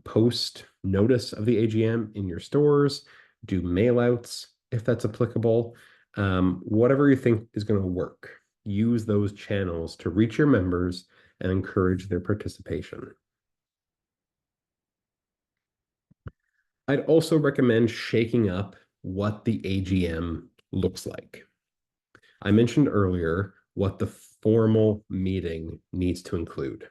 post notice of the AGM in your stores, do mailouts if that's applicable. Whatever you think is going to work, use those channels to reach your members and encourage their participation. I'd also recommend shaking up what the AGM looks like. I mentioned earlier what the formal meeting needs to include.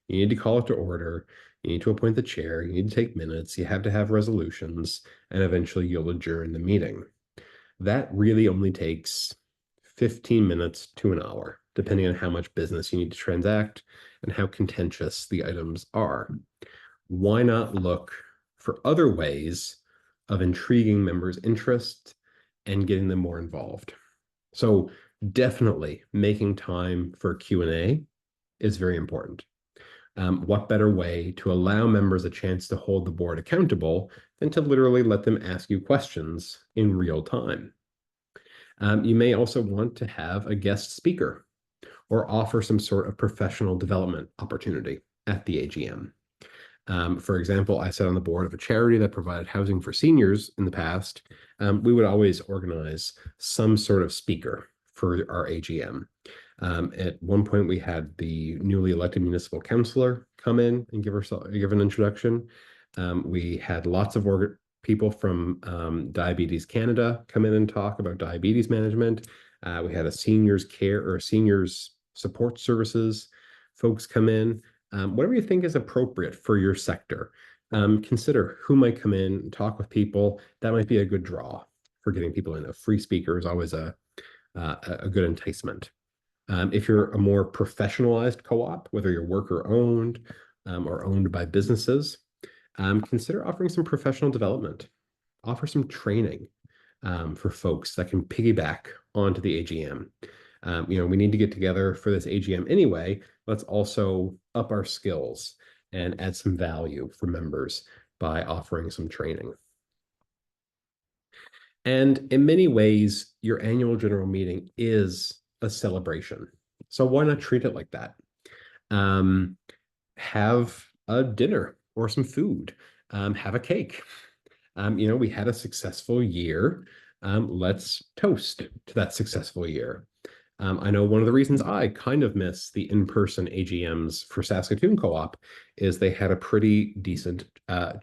You need to call it to order. You need to appoint the chair. You need to take minutes. You have to have resolutions, and eventually you'll adjourn the meeting. That really only takes 15 minutes to an hour, depending on how much business you need to transact and how contentious the items are. Why not look for other ways of intriguing members' interest and getting them more involved? So definitely making time for Q&A is very important. What better way to allow members a chance to hold the board accountable than to literally let them ask you questions in real time? You may also want to have a guest speaker or offer some sort of professional development opportunity at the AGM. For example, I sat on the board of a charity that provided housing for seniors in the past. We would always organize some sort of speaker for our AGM. At one point, we had the newly elected municipal councillor come in and give an introduction. We had lots of people from Diabetes Canada come in and talk about diabetes management. We had a seniors care or seniors support services folks come in. Whatever you think is appropriate for your sector. Consider who might come in and talk with people. That might be a good draw for getting people in. A free speaker is always a good enticement. If you're a more professionalized co-op, whether you're worker owned or owned by businesses, consider offering some professional development. Offer some training for folks that can piggyback onto the AGM. We need to get together for this AGM anyway. Let's also up our skills and add some value for members by offering some training. And in many ways, your annual general meeting is a celebration. So why not treat it like that? Have a dinner or some food, have a cake. We had a successful year. Let's toast to that successful year. I know one of the reasons I kind of miss the in-person AGMs for Saskatoon Co-op is they had a pretty decent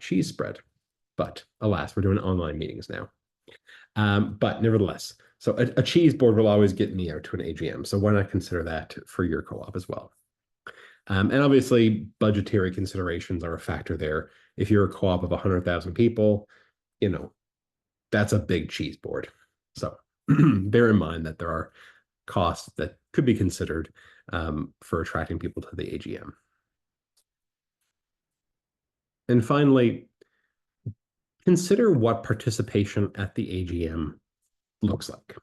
cheese spread. But alas, we're doing online meetings now. But nevertheless, so a cheese board will always get me out to an AGM. So why not consider that for your co-op as well? And obviously, budgetary considerations are a factor there. If you're a co-op of 100,000 people, that's a big cheese board. So bear in mind that there are costs that could be considered for attracting people to the AGM. And finally, consider what participation at the AGM looks like.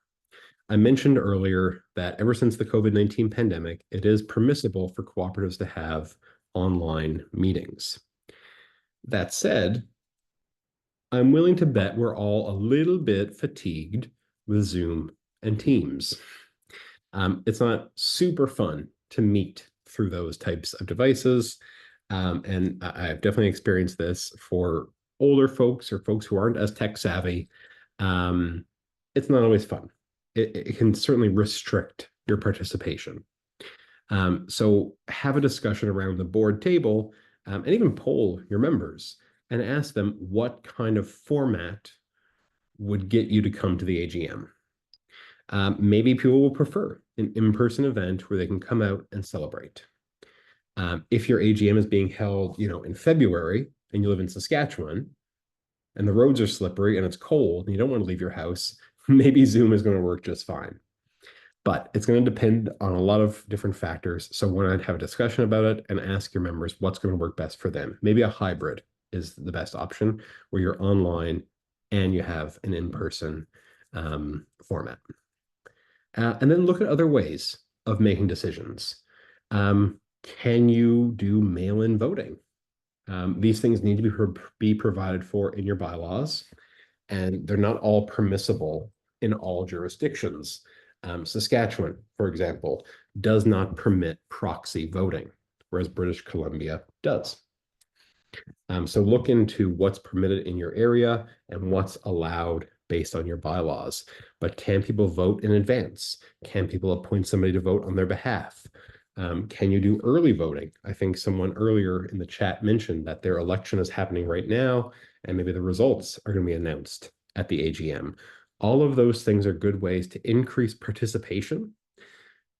I mentioned earlier that ever since the COVID-19 pandemic, it is permissible for cooperatives to have online meetings. That said, I'm willing to bet we're all a little bit fatigued with Zoom and Teams. It's not super fun to meet through those types of devices. And I've definitely experienced this for older folks or folks who aren't as tech savvy. Um, it's not always fun. It can certainly restrict your participation. So have a discussion around the board table and even poll your members and ask them what kind of format would get you to come to the AGM. Maybe people will prefer an in-person event where they can come out and celebrate. If your AGM is being held, in February and you live in Saskatchewan and the roads are slippery and it's cold and you don't want to leave your house, maybe Zoom is going to work just fine. But it's going to depend on a lot of different factors. So why not have a discussion about it and ask your members what's going to work best for them? Maybe a hybrid is the best option where you're online and you have an in-person format. And then look at other ways of making decisions. Can you do mail-in voting? These things need to be provided for in your bylaws, and they're not all permissible in all jurisdictions. Saskatchewan, for example, does not permit proxy voting, whereas British Columbia does. So look into what's permitted in your area and what's allowed based on your bylaws. But can people vote in advance? Can people appoint somebody to vote on their behalf? Can you do early voting? I think someone earlier in the chat mentioned that their election is happening right now, and maybe the results are going to be announced at the AGM. All of those things are good ways to increase participation,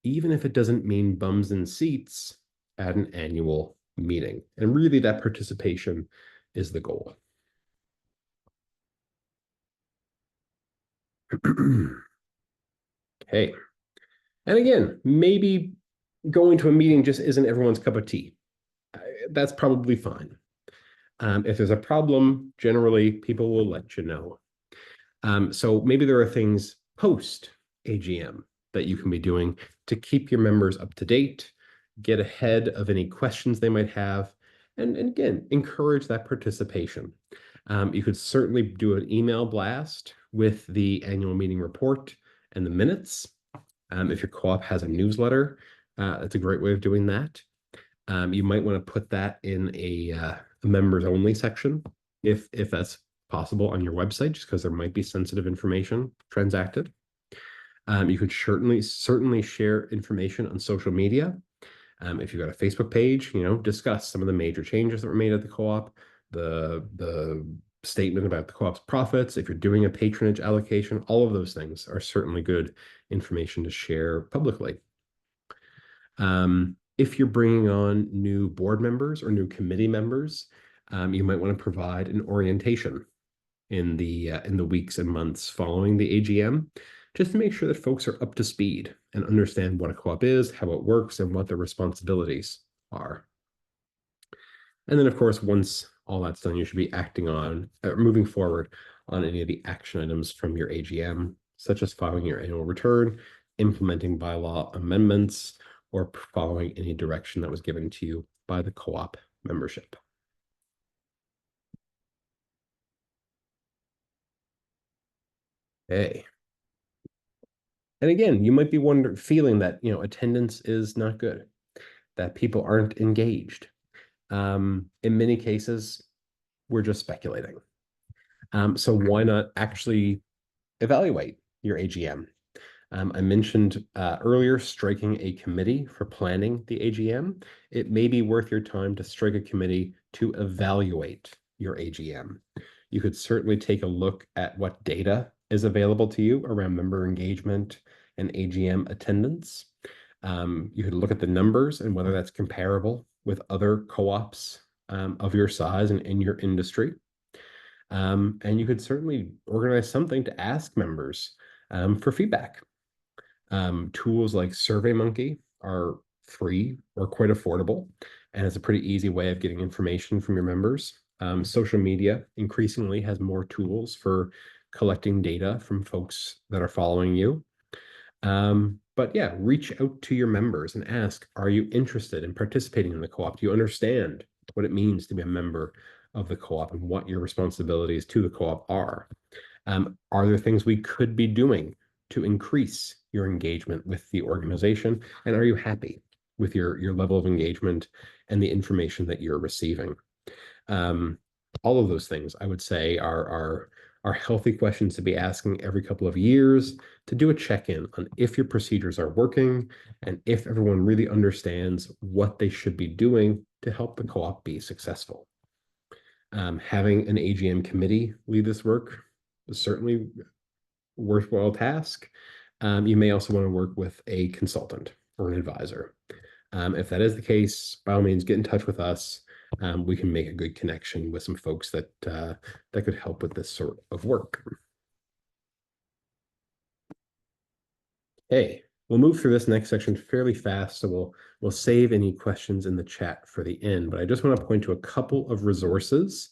even if it doesn't mean bums in seats at an annual meeting. And really, that participation is the goal. Okay. And again, maybe going to a meeting just isn't everyone's cup of tea. That's probably fine. If there's a problem, generally people will let you know. So maybe there are things post AGM that you can be doing to keep your members up to date, get ahead of any questions they might have, and again, encourage that participation. You could certainly do an email blast with the annual meeting report and the minutes. If your co-op has a newsletter, that's a great way of doing that. You might want to put that in a members only section if that's possible on your website, just because there might be sensitive information transacted. You could certainly share information on social media. If you've got a Facebook page, discuss some of the major changes that were made at the co-op, the statement about the co-op's profits. If you're doing a patronage allocation, all of those things are certainly good information to share publicly. If you're bringing on new board members or new committee members, you might want to provide an orientation in the weeks and months following the AGM, just to make sure that folks are up to speed and understand what a co-op is, how it works, and what their responsibilities are. And then, of course, once all that's done, you should be moving forward on any of the action items from your AGM, such as filing your annual return, implementing bylaw amendments, or following any direction that was given to you by the co-op membership. Okay. And again, you might be feeling that, attendance is not good, that people aren't engaged. In many cases, we're just speculating. So why not actually evaluate your AGM? I mentioned earlier striking a committee for planning the AGM. It may be worth your time to strike a committee to evaluate your AGM. You could certainly take a look at what data is available to you around member engagement and AGM attendance. You could look at the numbers and whether that's comparable with other co-ops of your size and in your industry. And you could certainly organize something to ask members for feedback. Tools like SurveyMonkey are free or quite affordable, and it's a pretty easy way of getting information from your members. Social media increasingly has more tools for collecting data from folks that are following you. But yeah, reach out to your members and ask, are you interested in participating in the co-op? Do you understand what it means to be a member of the co-op and what your responsibilities to the co-op are? Are there things we could be doing to increase your engagement with the organization? And are you happy with your level of engagement and the information that you're receiving? Um, all of those things, I would say, are healthy questions to be asking every couple of years to do a check-in on if your procedures are working and if everyone really understands what they should be doing to help the co-op be successful. Having an AGM committee lead this work is certainly a worthwhile task. You may also want to work with a consultant or an advisor. If that is the case, by all means, get in touch with us. We can make a good connection with some folks that could help with this sort of work. Hey, we'll move through this next section fairly fast, so we'll save any questions in the chat for the end. But I just want to point to a couple of resources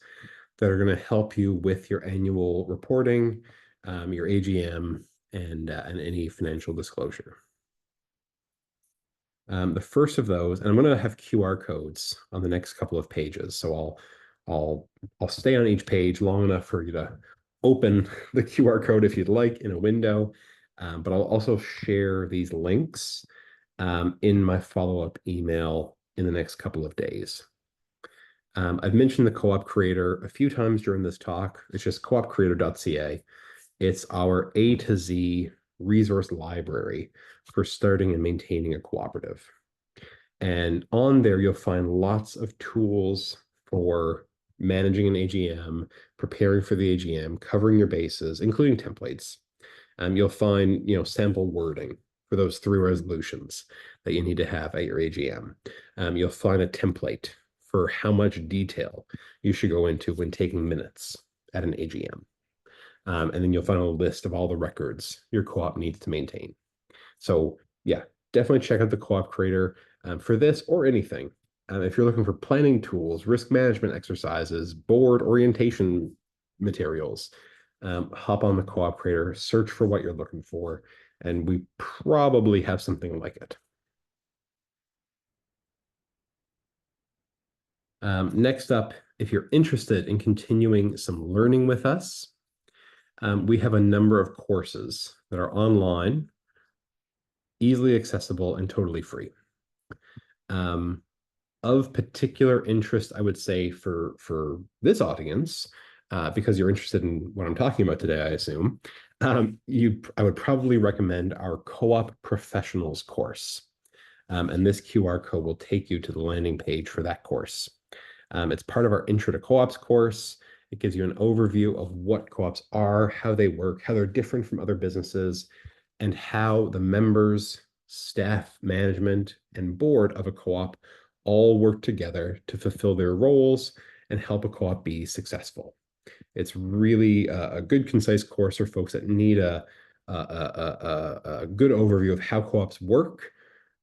that are going to help you with your annual reporting, your AGM, and any financial disclosure. The first of those, and I'm going to have QR codes on the next couple of pages, so I'll stay on each page long enough for you to open the QR code if you'd like in a window, but I'll also share these links in my follow-up email in the next couple of days. I've mentioned the Co-op Creator a few times during this talk. It's just coopcreator.ca. It's our A to Z resource library for starting and maintaining a cooperative. And on there, you'll find lots of tools for managing an AGM, preparing for the AGM, covering your bases, including templates. You'll find, sample wording for those 3 resolutions that you need to have at your AGM. You'll find a template for how much detail you should go into when taking minutes at an AGM. And then you'll find a list of all the records your co-op needs to maintain. So yeah, definitely check out the Co-op Creator for this or anything. If you're looking for planning tools, risk management exercises, board orientation materials, hop on the Co-op Creator, search for what you're looking for, and we probably have something like it. Next up, if you're interested in continuing some learning with us, we have a number of courses that are online, easily accessible, and totally free. Of particular interest, I would say, for this audience, because you're interested in what I'm talking about today, I assume, I would probably recommend our Co-op Professionals course. And this QR code will take you to the landing page for that course. It's part of our Intro to Co-ops course. It gives you an overview of what co-ops are, how they work, how they're different from other businesses, and how the members, staff, management, and board of a co-op all work together to fulfill their roles and help a co-op be successful. It's really a good, concise course for folks that need a good overview of how co-ops work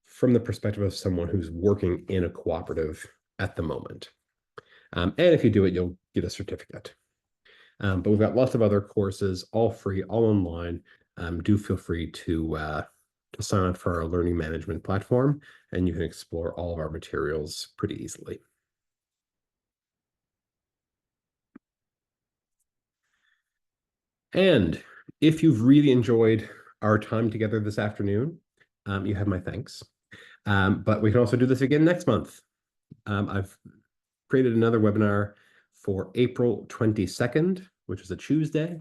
from the perspective of someone who's working in a cooperative at the moment. And if you do it, you'll get a certificate. But we've got lots of other courses, all free, all online. Do feel free to sign up for our learning management platform, and you can explore all of our materials pretty easily. And if you've really enjoyed our time together this afternoon, you have my thanks. But we can also do this again next month. I've created another webinar for April 22nd, which is a Tuesday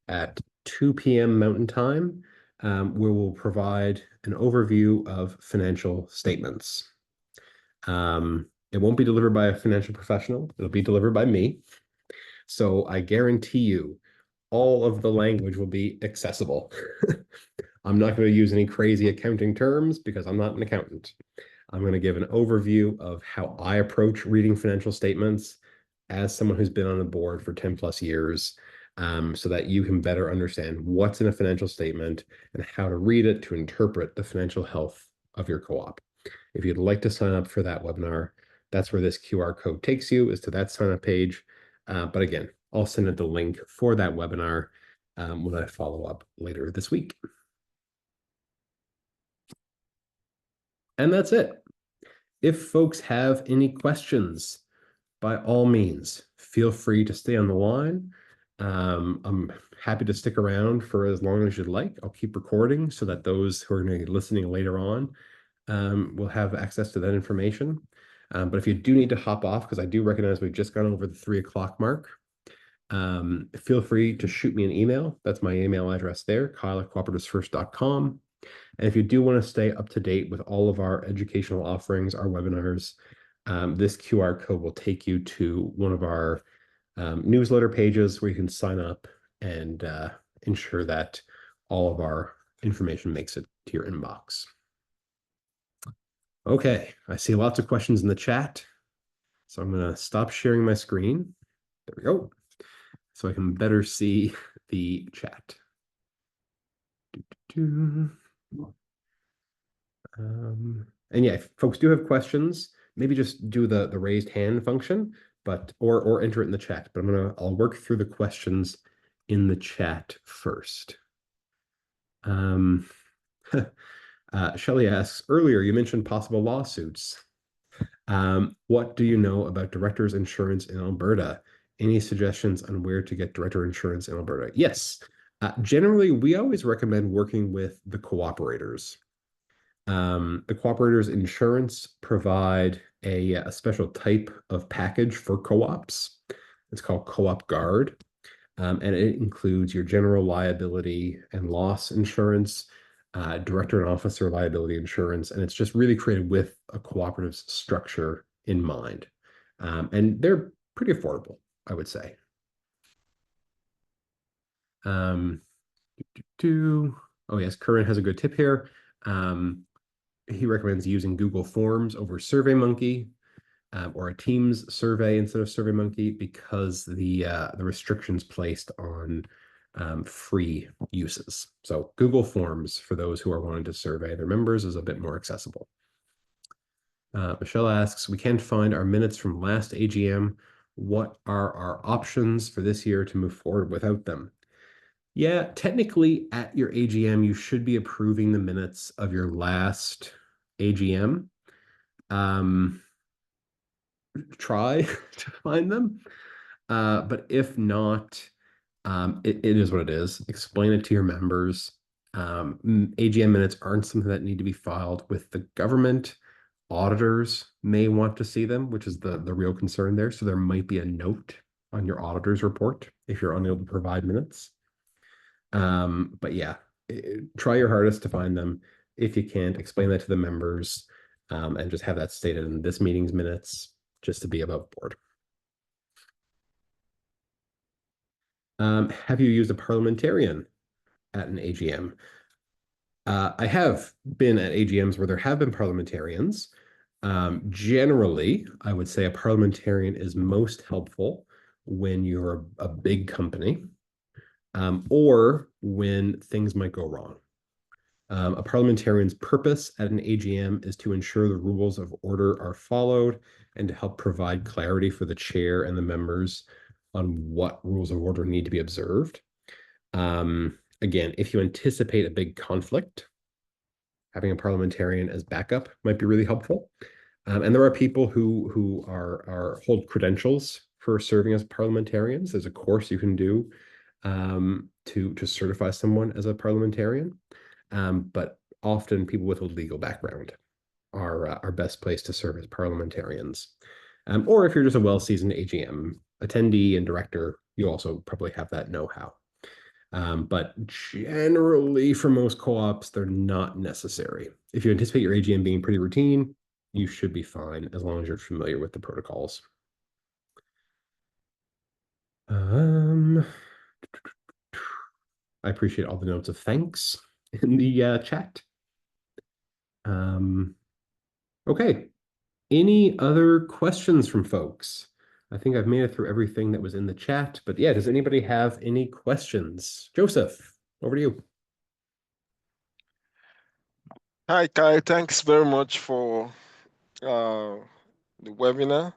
at 2 p.m. Mountain Time, where we'll provide an overview of financial statements. It won't be delivered by a financial professional. It'll be delivered by me. So I guarantee you all of the language will be accessible. I'm not going to use any crazy accounting terms because I'm not an accountant. I'm going to give an overview of how I approach reading financial statements as someone who's been on a board for 10 plus years, so that you can better understand what's in a financial statement and how to read it to interpret the financial health of your co-op. If you'd like to sign up for that webinar, That's where this QR code takes you, is to that sign up page. But again, I'll send it the link for that webinar when I follow up later this week. And that's it. If folks have any questions, by all means, feel free to stay on the line. I'm happy to stick around for as long as you'd like. I'll keep recording so that those who are going to be listening later on will have access to that information. But if you do need to hop off, because I do recognize we've just gone over the 3 o'clock mark, feel free to shoot me an email. That's my email address there, kyle@cooperativesfirst.com. And if you do want to stay up to date with all of our educational offerings, our webinars, this QR code will take you to one of our newsletter pages where you can sign up and ensure that all of our information makes it to your inbox. Okay, I see lots of questions in the chat. So I'm going to stop sharing my screen. There we go. So I can better see the chat. And yeah, if folks do have questions, maybe just do the raised hand function, but or enter it in the chat. But I'll work through the questions in the chat first. Shelley asks, earlier you mentioned possible lawsuits. What do you know about director's insurance in Alberta? Any suggestions on where to get director insurance in Alberta? Yes. Generally, we always recommend working with the cooperators. The cooperators insurance provide a special type of package for co-ops. It's called Co-op Guard. And it includes your general liability and loss insurance, director and officer liability insurance, and it's just really created with a cooperative structure in mind. And they're pretty affordable, I would say. Oh yes, Curran has a good tip here. He recommends using Google Forms over SurveyMonkey. Or a Teams survey instead of SurveyMonkey because the restrictions placed on free uses. So Google Forms for those who are wanting to survey their members is a bit more accessible. Michelle asks, we can't find our minutes from last AGM. What are our options for this year to move forward without them? Yeah, technically at your AGM, you should be approving the minutes of your last AGM. Try to find them. But if not, it is what it is. Explain it to your members. AGM minutes aren't something that need to be filed with the government. Auditors may want to see them, which is the real concern there. So there might be a note on your auditor's report if you're unable to provide minutes. But yeah, try your hardest to find them. If you can't, explain that to the members and just have that stated in this meeting's minutes just to be above board. Have you used a parliamentarian at an AGM? I have been at AGMs where there have been parliamentarians. Generally, I would say a parliamentarian is most helpful when you're a big company or when things might go wrong. A parliamentarian's purpose at an AGM is to ensure the rules of order are followed and to help provide clarity for the chair and the members on what rules of order need to be observed. Again, if you anticipate a big conflict, having a parliamentarian as backup might be really helpful. And there are people who hold credentials for serving as parliamentarians. There's a course you can do to certify someone as a parliamentarian. But often people with a legal background are best placed to serve as parliamentarians. Or if you're just a well-seasoned AGM attendee and director, you also probably have that know-how. But generally, for most co-ops, they're not necessary. If you anticipate your AGM being pretty routine, you should be fine as long as you're familiar with the protocols. I appreciate all the notes of thanks in the chat. Okay. Any other questions from folks? I think I've made it through everything that was in the chat, but yeah, does anybody have any questions? Joseph, over to you. Hi, Kai. Thanks very much for the webinar.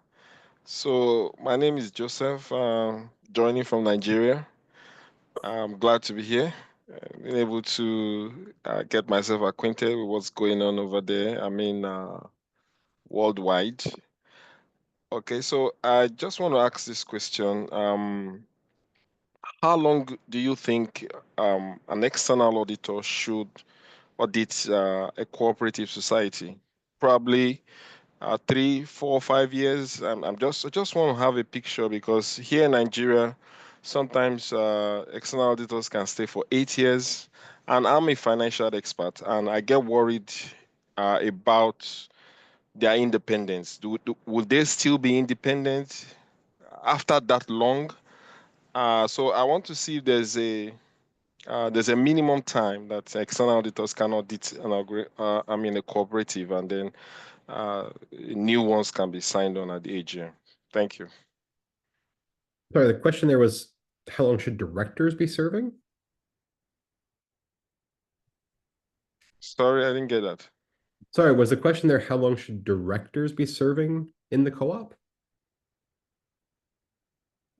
So my name is Joseph, joining from Nigeria. I'm glad to be here, being able to get myself acquainted with what's going on over there. I mean, worldwide. Okay, so I just want to ask this question. How long do you think an external auditor should audit a cooperative society? Probably 3, 4, 5 years. I just want to have a picture because here in Nigeria, sometimes external auditors can stay for 8 years. And I'm a financial expert, and I get worried about their independence. Will they still be independent after that long? So I want to see if there's a minimum time that external auditors can audit a cooperative, and then new ones can be signed on at the AGM. Thank you. Sorry, the question there was how long should directors be serving? Sorry, I didn't get that. Sorry, was the question there how long should directors be serving in the co-op?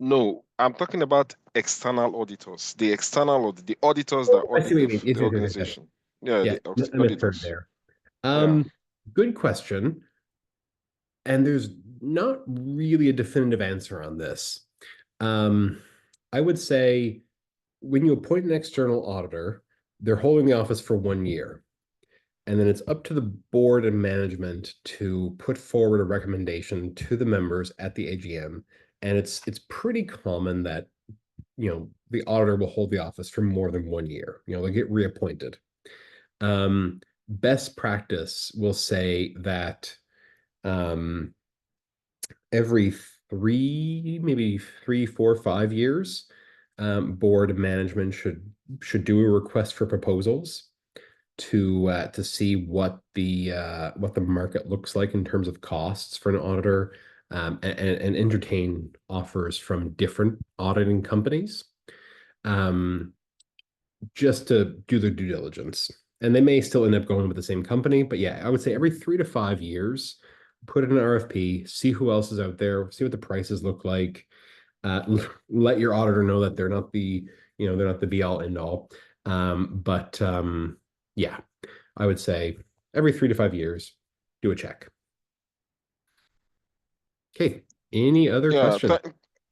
No, I'm talking about external auditors. The auditors that I see audit what you mean. Yes, the yes, yes, yes, yes. organization. Yeah, Yeah, the I misheard auditors. there. Yeah. Um, Good question. And there's not really a definitive answer on this. Um, I would say when you appoint an external auditor, they're holding the office for 1 year. And then it's up to the board and management to put forward a recommendation to the members at the AGM. And it's pretty common that the auditor will hold the office for more than 1 year. They'll get reappointed. Best practice will say that um, every maybe 3, 4, 5 years, board management should do a request for proposals to see what the market looks like in terms of costs for an auditor, and entertain offers from different auditing companies, um, just to do their due diligence. And they may still end up going with the same company, but yeah, I would say every 3 to 5 years, put in an RFP, see who else is out there, see what the prices look like. Let your auditor know that they're not the be all end all. But yeah, I would say every 3 to 5 years, do a check. Okay. Any other Yeah. questions?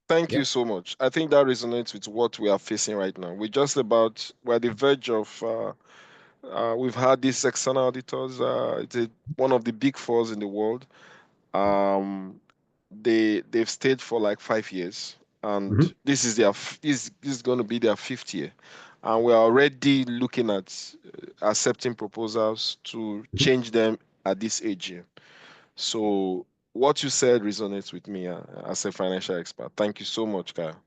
Thank Yeah. you so much. I think that resonates with what we are facing right now. We're at the verge of we've had these external auditors. One of the big fours in the world. Um, they've stayed for like 5 years, and Mhm. this is going to be their fifth year, and we're already looking at accepting proposals to Mhm. change them at this age. So what you said resonates with me as a financial expert. Thank you so much, Kyle.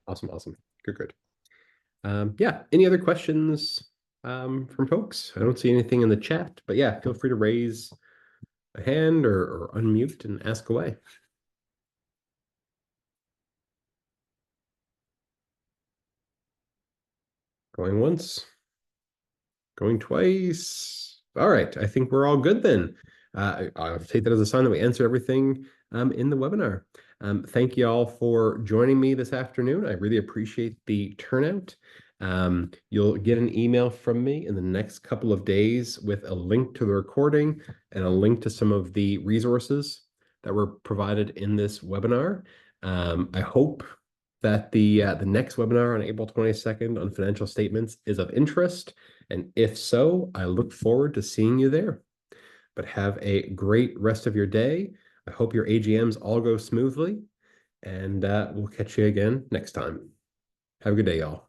Awesome. Awesome. Good, good. Yeah. Any other questions from folks? I don't see anything in the chat, but yeah, feel free to raise a hand or unmute and ask away. Going once, going twice. All right. I think we're all good then. I'll take that as a sign that we answered everything in the webinar. Thank you all for joining me this afternoon. I really appreciate the turnout. You'll get an email from me in the next couple of days with a link to the recording and a link to some of the resources that were provided in this webinar. I hope that the next webinar on April 22nd on financial statements is of interest. And if so, I look forward to seeing you there. But have a great rest of your day. I hope your AGMs all go smoothly, and we'll catch you again next time. Have a good day, y'all.